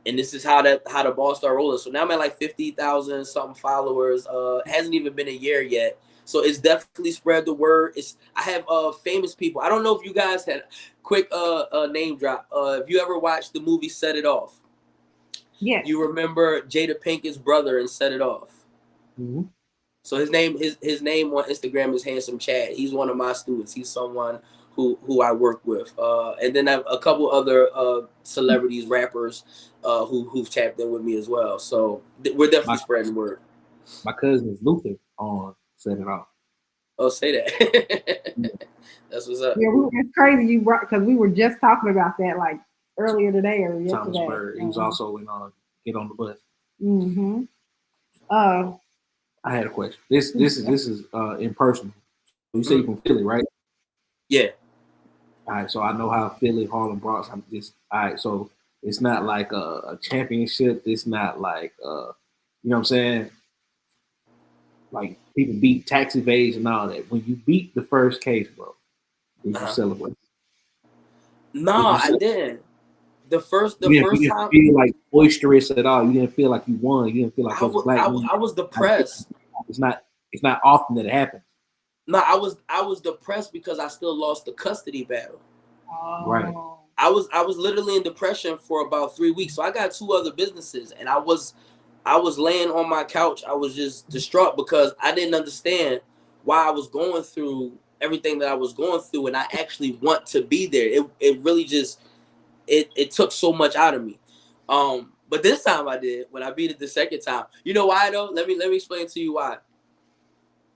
And this is how the ball started rolling. So now I'm at like 50,000 something followers. Hasn't even been a year yet. So it's definitely spread the word. I have famous people. I don't know if you guys had quick name drop. If you ever watched the movie Set It Off, yeah, you remember Jada Pinkett's brother in Set It Off. Mm-hmm. So his name on Instagram is Handsome Chad. He's one of my students. He's someone who I work with. And then I have a couple other celebrities, rappers who've tapped in with me as well. So we're definitely spreading word. My cousin is Luther on Set It Off. Oh, say that. That's what's up. Yeah, it's crazy because we were just talking about that like earlier today or yesterday. Thomas Bird. He was also in Get on the Bus. Mm-hmm. I had a question. This is impersonal. You say you're from Philly, right? Yeah. All right, so I know how Philly, Harlem, Bronx. All right, so it's not like a championship. It's not like you know what I'm saying? Like people beat tax evasion and all that. When you beat the first case, bro, did you celebrate? No, I didn't. The first time, you didn't feel like boisterous at all. You didn't feel like you won. You didn't feel like I was depressed. It's not often that it happens. No, I was depressed because I still lost the custody battle. Oh. Right. I was literally in depression for about 3 weeks. So I got 2 other businesses, and I was laying on my couch. I was just distraught because I didn't understand why I was going through everything that I was going through, and I actually want to be there. It really just it took so much out of me. But this time I did. When I beat it the second time, you know why though? Let me explain to you why.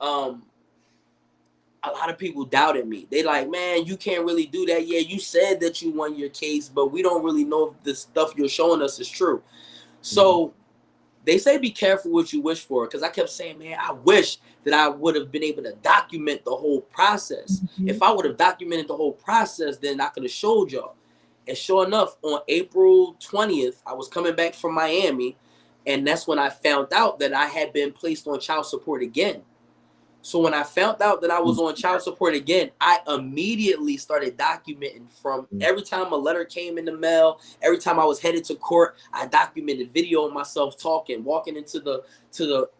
A lot of people doubted me. They like, man, you can't really do that. Yeah, you said that you won your case, but we don't really know if the stuff you're showing us is true. So they say be careful what you wish for, because I kept saying, man, I wish that I would have been able to document the whole process. If I would have documented the whole process, then I could have showed y'all. And sure enough, on April 20th, I was coming back from Miami, and that's when I found out that I had been placed on child support again. So when I found out that I was on child support again, I immediately started documenting from every time a letter came in the mail, every time I was headed to court, I documented video of myself talking, walking into the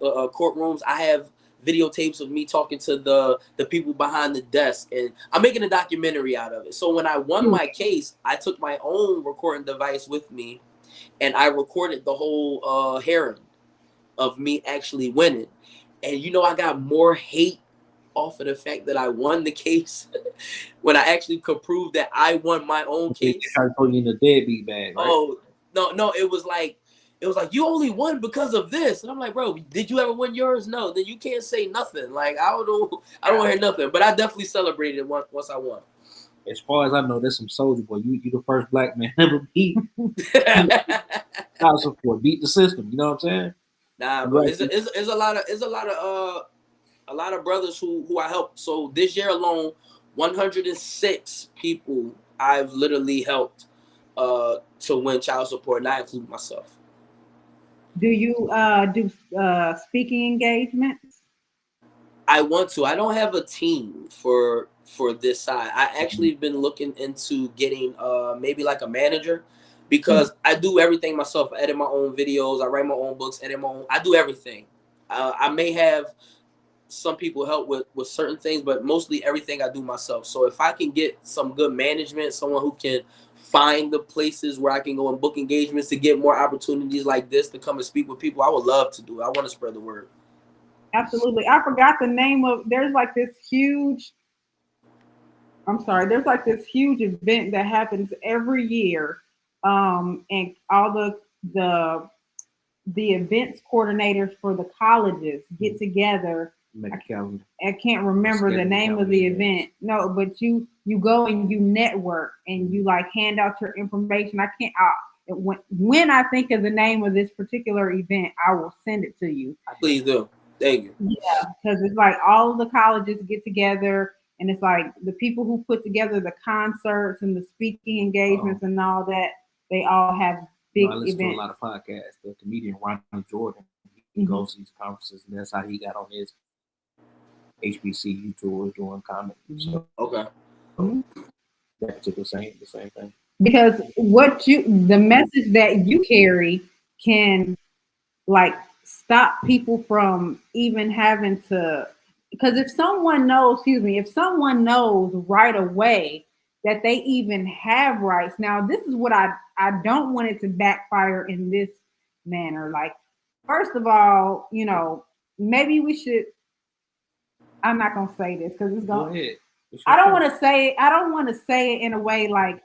courtrooms. I have videotapes of me talking to the people behind the desk, and I'm making a documentary out of it. So when I won my case, I took my own recording device with me, and I recorded the whole hearing of me actually winning. And you know, I got more hate off of the fact that I won the case when I actually could prove that I won my own case. They tried to throw you in the deadbeat bag, right? Oh no, it was like you only won because of this, and I'm like, bro, did you ever win yours? No, then you can't say nothing. Like I don't want to hear nothing. But I definitely celebrated it once I won. As far as I know, there's some soldier boy. You the first black man ever beat child support, beat the system. You know what I'm saying? Nah, but it's a lot of brothers who I helped. So this year alone, 106 people I've literally helped to win child support, and I include myself. Do you do speaking engagements? I want to. I don't have a team for this side. I actually been looking into getting maybe like a manager, because I do everything myself. I edit my own videos, I write my own books, edit my own. I do everything. I may have some people help with certain things, but mostly everything I do myself. So if I can get some good management, someone who can find the places where I can go and book engagements to get more opportunities like this to come and speak with people, I would love to do it. I want to spread the word. Absolutely. I forgot the name of, there's like this huge event that happens every year. And all the events coordinators for the colleges get together. I can't remember the name of the event. No, but you go and you network and you like hand out your information. When I think of the name of this particular event, I will send it to you. Please do. Thank you. Yeah, because it's like all of the colleges get together, and it's like the people who put together the concerts and the speaking engagements and all that, they all have big I listen events. to a lot of podcasts. The comedian Ronnie Jordan, he goes to these conferences, and that's how he got on his HBCU tours doing comedy. So, okay. That particular the same thing. Because the message that you carry can like stop people from even having to, because if someone knows right away that they even have rights. Now, this is what I don't want it to backfire in this manner. Like, first of all, you know, maybe we should, I'm not going to say this because it's going to, I don't want to say it in a way like,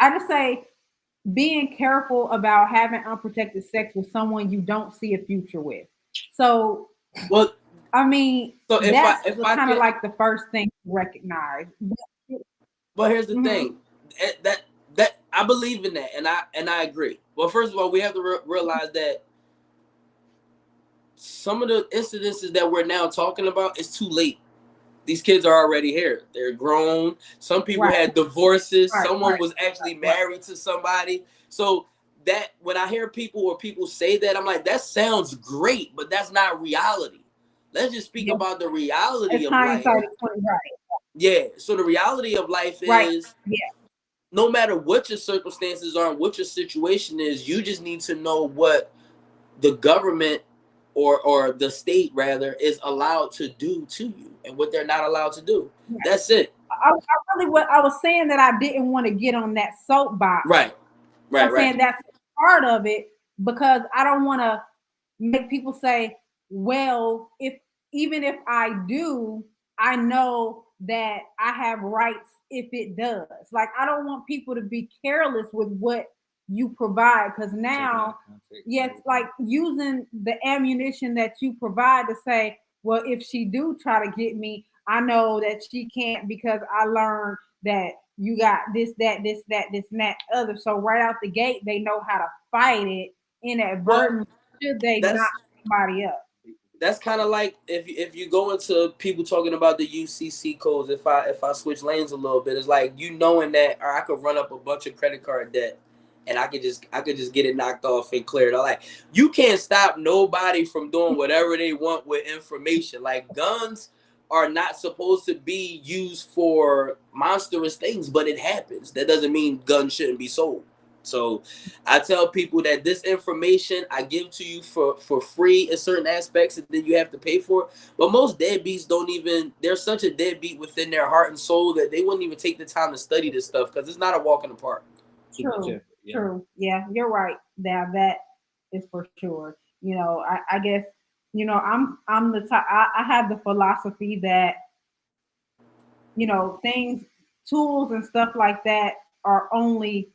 I just say being careful about having unprotected sex with someone you don't see a future with. So, well, I mean, so that's kind of like the first thing to recognize. But here's the thing, that I believe in that, and I agree. Well, first of all, we have to realize that some of the incidences that we're now talking about is too late. These kids are already here. They're grown. Some people had divorces. Someone was actually married to somebody. So that when I hear people say that, I'm like, that sounds great, but that's not reality. Let's just speak about the reality of life. Yeah. So the reality of life is no matter what your circumstances are and what your situation is, you just need to know what the government or the state rather is allowed to do to you and what they're not allowed to do. That's it. I was saying that I didn't want to get on that soapbox. Right. I'm saying that's part of it, because I don't want to make people say, well, even if I do, I know that I have rights if it does. Like, I don't want people to be careless with what you provide, because now, yes, like using the ammunition that you provide to say, well, if she do try to get me, I know that she can't because I learned that you got this, that, this, that, this, and that other. So right out the gate, they know how to fight it inadvertently, should they knock somebody up. That's kind of like if you go into people talking about the UCC codes. If I switch lanes a little bit, it's like, you knowing that, or I could run up a bunch of credit card debt, and I could just get it knocked off and cleared. Like, you can't stop nobody from doing whatever they want with information. Like, guns are not supposed to be used for monstrous things, but it happens. That doesn't mean guns shouldn't be sold. So I tell people that this information I give to you for free in certain aspects, and then you have to pay for it. But most deadbeats don't even, they're such a deadbeat within their heart and soul that they wouldn't even take the time to study this stuff, because it's not a walk in the park. True, true. Yeah, you're right. Now that is for sure. You know, I guess, you know, I'm the type, I have the philosophy that, you know, things, tools and stuff like that are only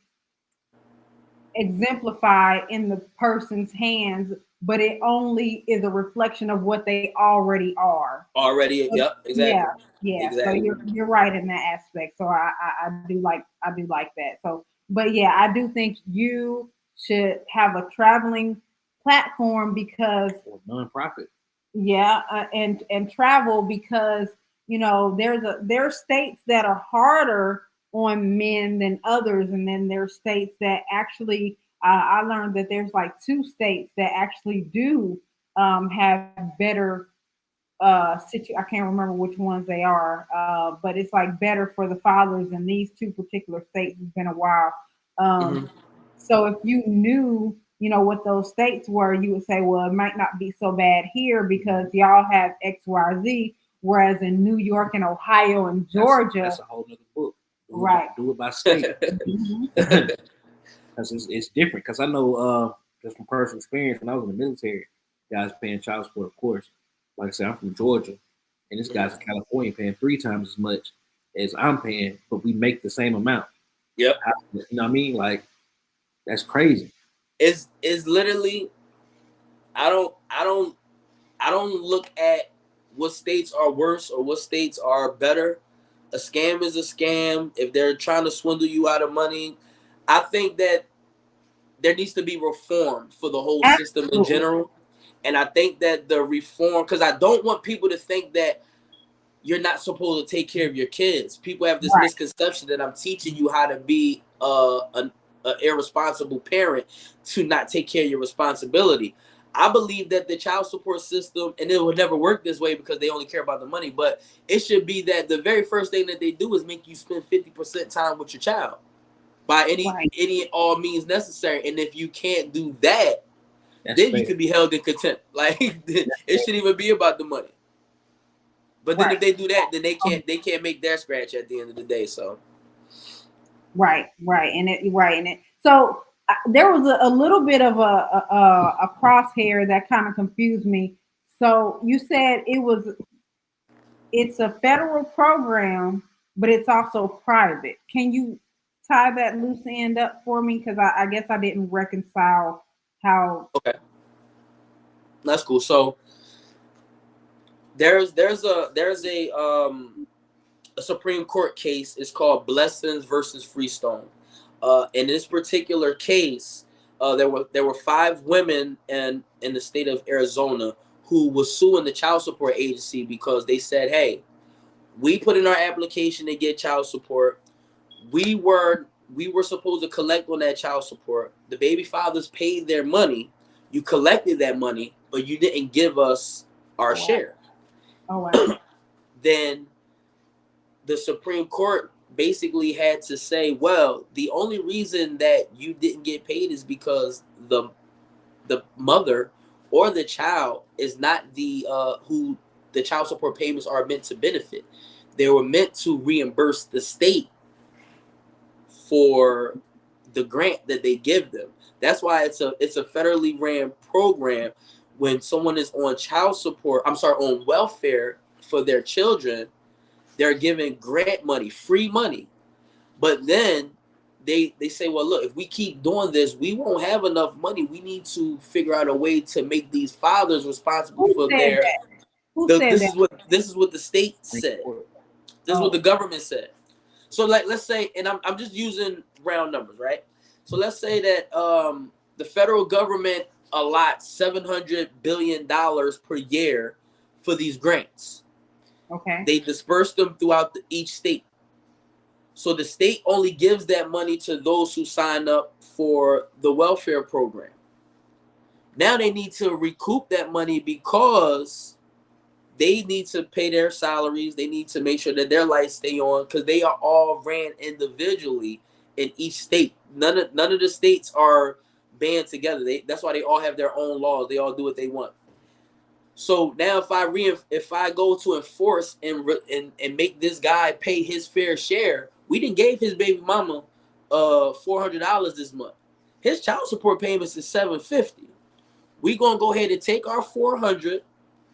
exemplified in the person's hands, but it only is a reflection of what they already are. Yep, exactly. Yeah. Exactly. So you're right in that aspect. So I do like that. So, but yeah, I do think you should have a traveling platform, because nonprofit. Yeah, and travel, because you know there are states that are harder on men than others, and then there's states that actually I learned that there's like 2 states that actually do have better I can't remember which ones they are, but it's like better for the fathers in these 2 particular states. It's been a while. So if you knew, you know, what those states were, you would say, well, it might not be so bad here because y'all have X, Y, Z. Whereas in New York and Ohio and Georgia, that's a whole other book. Right. Do it by state. Because it's different. Because I know just from personal experience, when I was in the military, guys paying child support, of course. Like I said, I'm from Georgia, and this guy's in California paying 3 times as much as I'm paying, but we make the same amount. Yep. You know what I mean? Like, that's crazy. It's literally, I don't look at what states are worse or what states are better. A scam is a scam. If they're trying to swindle you out of money, I think that there needs to be reform for the whole system in general. And I think that the reform, because I don't want people to think that you're not supposed to take care of your kids. People have this misconception that I'm teaching you how to be an irresponsible parent to not take care of your responsibility. I believe that the child support system, and it will never work this way because they only care about the money, but it should be that the very first thing that they do is make you spend 50% time with your child by any all means necessary. And if you can't do that, then you can be held in contempt. Like, it shouldn't even be about the money. But then if they do that, then they can't make their scratch at the end of the day. So right. So there was a little bit of a crosshair that kind of confused me. So you said it's a federal program, but it's also private. Can you tie that loose end up for me? Because I guess I didn't reconcile how. Okay, that's cool. So there's a Supreme Court case. It's called Blessings versus Freestone. In this particular case, there were 5 women in the state of Arizona who was suing the child support agency because they said, hey, we put in our application to get child support. We were supposed to collect on that child support. The baby fathers paid their money. You collected that money, but you didn't give us our share. Oh, wow. Then the Supreme Court basically had to say, well, the only reason that you didn't get paid is because the mother or the child is not the who the child support payments are meant to benefit. They were meant to reimburse the state for the grant that they give them. That's why it's a federally ran program. When someone is on on welfare for their children, they're giving grant money, free money. But then they say, well, look, if we keep doing this, we won't have enough money. We need to figure out a way to make these fathers responsible Who for said their. that? Who said This that? is what the state said. This is what the government said. So like, let's say, and I'm just using round numbers, right? So let's say that the federal government allots $700 billion per year for these grants. Okay. They disperse them throughout each state. So the state only gives that money to those who sign up for the welfare program. Now they need to recoup that money because they need to pay their salaries. They need to make sure that their lights stay on because they are all ran individually in each state. None of the states are band together. That's why they all have their own laws. They all do what they want. So now if I go to enforce and make this guy pay his fair share, we didn't gave his baby mama $400 this month. His child support payments is $750. We gonna go ahead and take our $400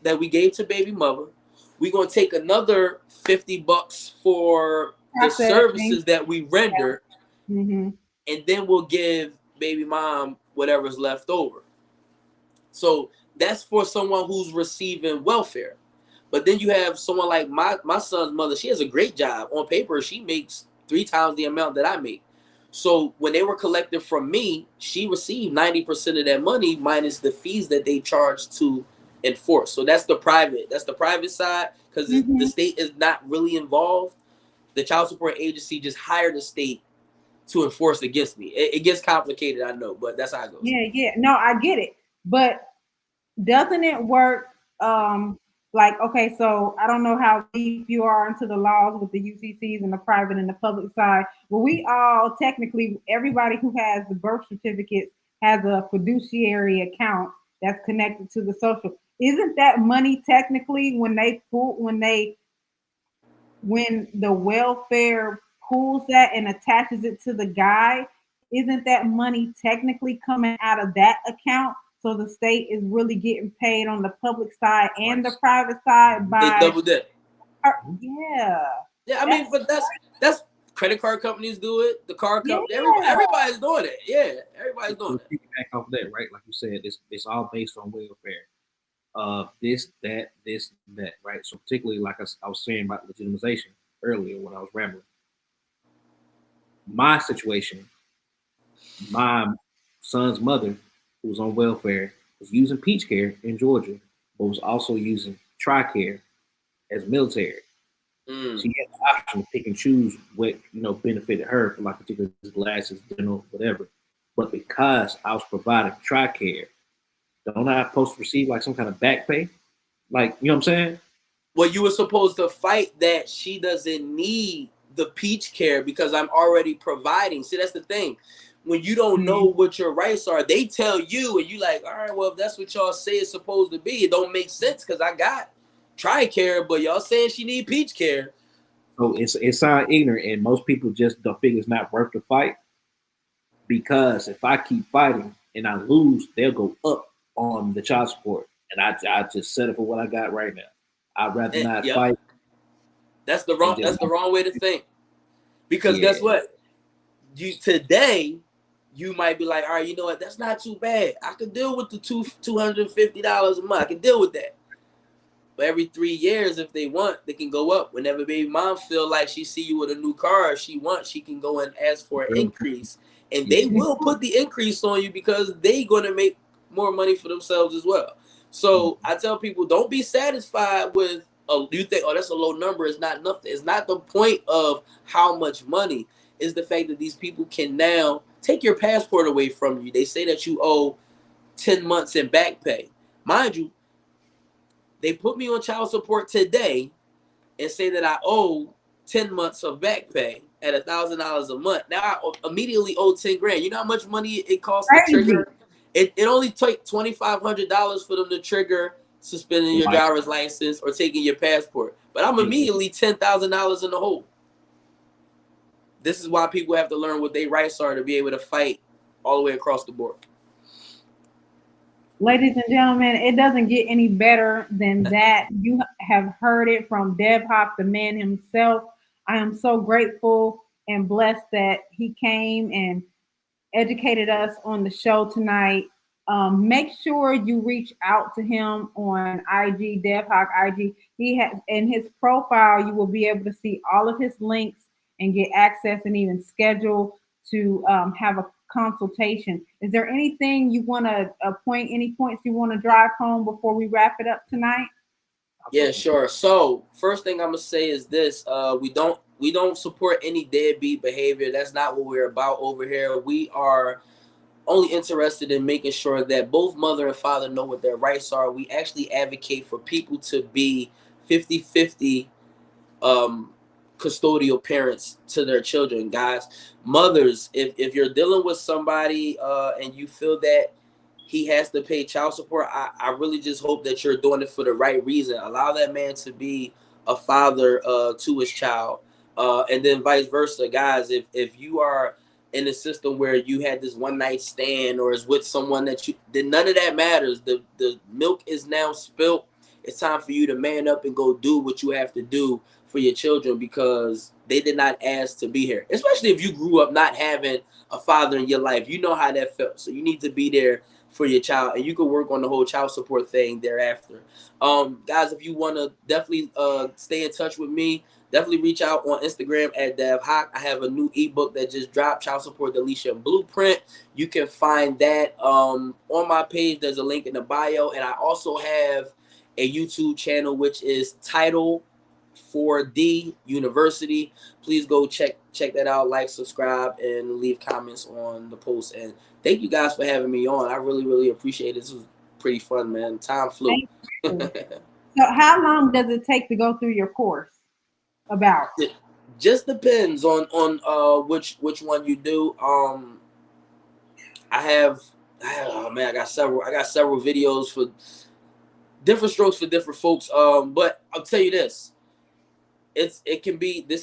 that we gave to baby mother. We gonna take another $50 for the services that we render, and then we'll give baby mom whatever's left over. So that's for someone who's receiving welfare. But then you have someone like my son's mother. She has a great job. On paper, she makes 3 times the amount that I make. So when they were collected from me, she received 90% of that money minus the fees that they charge to enforce. So that's the private side because the state is not really involved. The child support agency just hired the state to enforce against me. It gets complicated, I know, but that's how it goes. Yeah. No, I get it. But doesn't it work like, okay, so I don't know how deep you are into the laws with the UCCs and the private and the public side, but we all technically, everybody who has the birth certificate has a fiduciary account that's connected to the social. Isn't that money technically when the welfare pulls that and attaches it to the guy, isn't that money technically coming out of that account? So the state is really getting paid on the public side and the private side by they double dip. Yeah. Yeah, I mean, but that's credit card companies do it. The car company, everybody's doing it. Yeah, everybady's doing it. Back off that, right? Like you said, it's all based on welfare. This, that, right? So particularly, like I was saying about legitimization earlier when I was rambling. My situation, my son's mother, who was on welfare, was using Peach Care in Georgia, but was also using TRICARE as military. She had the option to pick and choose what benefited her for like particular glasses, dental, whatever. But because I was providing TRICARE, don't I supposed to receive like some kind of back pay? Like, you know what I'm saying? Well, you were supposed to fight that she doesn't need the Peach Care because I'm already providing. See, that's the thing. When you don't know what your rights are, they tell you, and you like, all right, well, if that's what y'all say it's supposed to be, it don't make sense because I got TRICARE, but y'all saying she need Peach Care. So it sounds ignorant, and most people just don't figure it's not worth the fight. Because if I keep fighting and I lose, they'll go up on the child support, and I just settle for what I got right now. I'd rather not fight. That's the wrong way to think. Because guess what? Today you might be like, all right, you know what? That's not too bad. I can deal with the $250 a month. I can deal with that. But every 3 years, if they want, they can go up. Whenever baby mom feel like she see you with a new car, if she wants, she can go and ask for an increase. And they will put the increase on you because they going to make more money for themselves as well. So I tell people, don't be satisfied with, you think, that's a low number. It's not nothing. It's not the point of how much money. It's the fact that these people can now take your passport away from you. They say that you owe 10 months in back pay. Mind you, they put me on child support today and say that I owe 10 months of back pay at $1,000 a month. Now I immediately owe 10 grand. You know how much money it costs to trigger? It only took $2,500 for them to trigger suspending your driver's license or taking your passport. But I'm immediately $10,000 in the hole. This is why people have to learn what their rights are to be able to fight all the way across the board. Ladies and gentlemen, it doesn't get any better than that. You have heard it from Dev Hoc, the man himself. I am so grateful and blessed that he came and educated us on the show tonight. Make sure you reach out to him on IG, Dev Hoc IG. He has in his profile, you will be able to see all of his links and get access and even schedule to have a consultation. Is there anything you want to point, any points you want to drive home before we wrap it up tonight? Yeah, sure. So first thing I'm gonna say is this: we don't support any deadbeat behavior. That's not what we're about over here. We are only interested in making sure that both mother and father know what their rights are. We actually advocate for people to be 50-50 um custodial parents to their children. Guys, mothers, if you're dealing with somebody and you feel that he has to pay child support, I really just hope that you're doing it for the right reason. Allow that man to be a father to his child, and then vice versa. Guys, if you are in a system where you had this one night stand or is with someone that you then none of that matters. The milk is now spilt. It's time for you to man up and go do what you have to do for your children, because they did not ask to be here. Especially if you grew up not having a father in your life, you know how that felt. So you need to be there for your child, and you can work on the whole child support thing thereafter. Guys, if you want to definitely stay in touch with me, definitely reach out on Instagram at Dev Hoc. I have a new ebook that just dropped, Child Support Deletion Blueprint. You can find that on my page. There's a link in the bio, and I also have a YouTube channel which is Title 4D University. Please go check that out, like, subscribe, and leave comments on the post. And thank you guys for having me on. I really appreciate it. This was pretty fun, man. Time flew. Thank you. So, how long does it take to go through your course? About It just depends on which one you do. I got several videos for different strokes for different folks. But I'll tell you this. This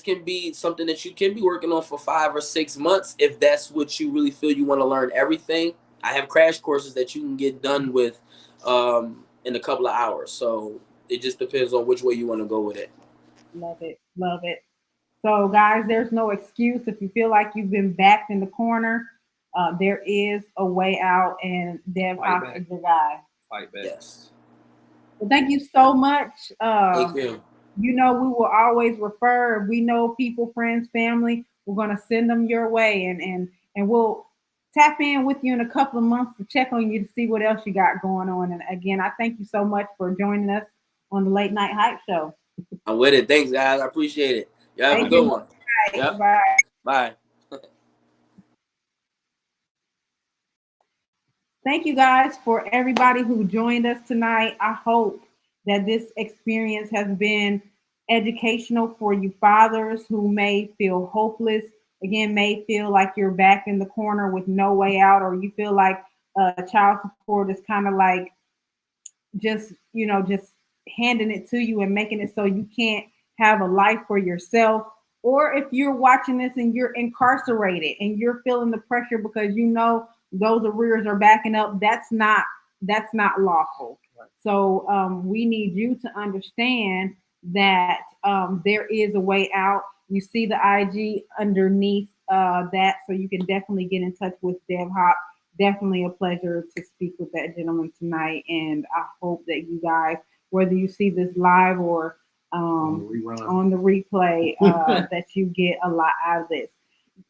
can be something that you can be working on for 5 or 6 months if that's what you really feel you want to learn everything. I have crash courses that you can get done with in a couple of hours. So it just depends on which way you want to go with it. love it, love it. So, guys, there's no excuse if you feel like you've been backed in the corner. There is a way out, and Dev Fight Hoc back. is the guy. Fight back. Yes. Well, thank you so much. Thank you. You know, we will always refer. We know people, friends, family. We're gonna send them your way, and we'll tap in with you in a couple of months to check on you to see what else you got going on. And again, I thank you so much for joining us on the Late Night Hype Show. I'm with it. Thanks, guys. I appreciate it. Y'all have a Thank good you. one. Yep. Bye. Bye. Thank you guys for everybody who joined us tonight. I hope that this experience has been educational for you fathers who may feel hopeless, again, may feel like you're back in the corner with no way out, or you feel like child support is kind of like just handing it to you and making it so you can't have a life for yourself. Or if you're watching this and you're incarcerated and you're feeling the pressure because you know those arrears are backing up, that's not lawful. So we need you to understand that there is a way out. You see the IG underneath that, so you can definitely get in touch with Dev Hoc. Definitely a pleasure to speak with that gentleman tonight, and I hope that you guys, whether you see this live or on the replay, that you get a lot out of this.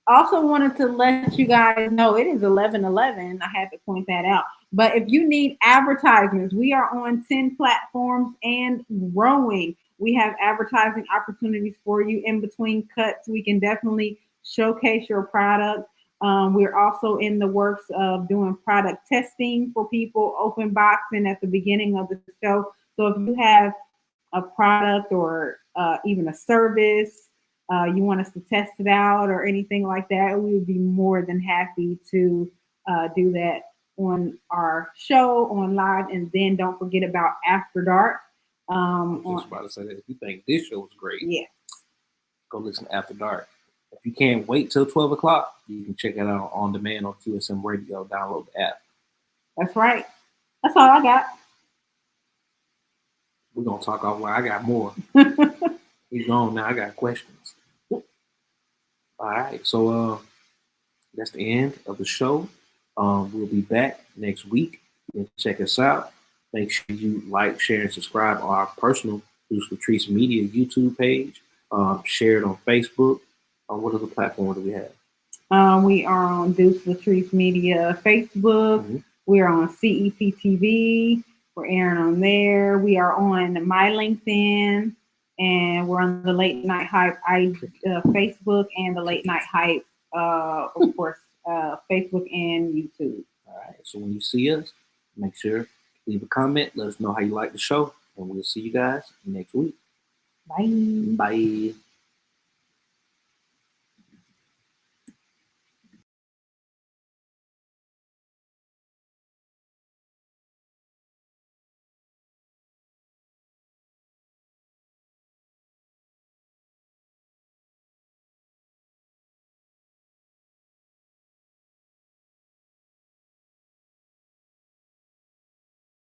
Also wanted to let you guys know it is 11:11. I had to point that out. But if you need advertisements, we are on 10 platforms and growing. We have advertising opportunities for you in between cuts. We can definitely showcase your product. We're also in the works of doing product testing for people, open boxing at the beginning of the show. So if you have a product or even a service, you want us to test it out or anything like that, we would be more than happy to do that on our show on live. And then don't forget about After Dark. I was just about to say that if you think this show was great, Yeah, go listen to After Dark. If you can't wait till 12 o'clock, you can check it out on demand on QSM Radio. Download the app. that's right. That's all I got. We're gonna talk offline. I got more. He's gone now. I got questions. All right, so that's the end of the show. We'll be back next week. And check us out. Make sure you like, share, and subscribe on our personal Deuce Latrice Media YouTube page. Share it on Facebook. What other platform do we have? We are on Deuce Latrice Media Facebook. Mm-hmm. We are on CEP TV. We're airing on there. We are on my LinkedIn, and we're on the Late Night Hype Facebook and the Late Night Hype, of course, Facebook and YouTube. All right. So when you see us, make sure to leave a comment. Let us know how you like the show, and we'll see you guys next week. Bye. Bye.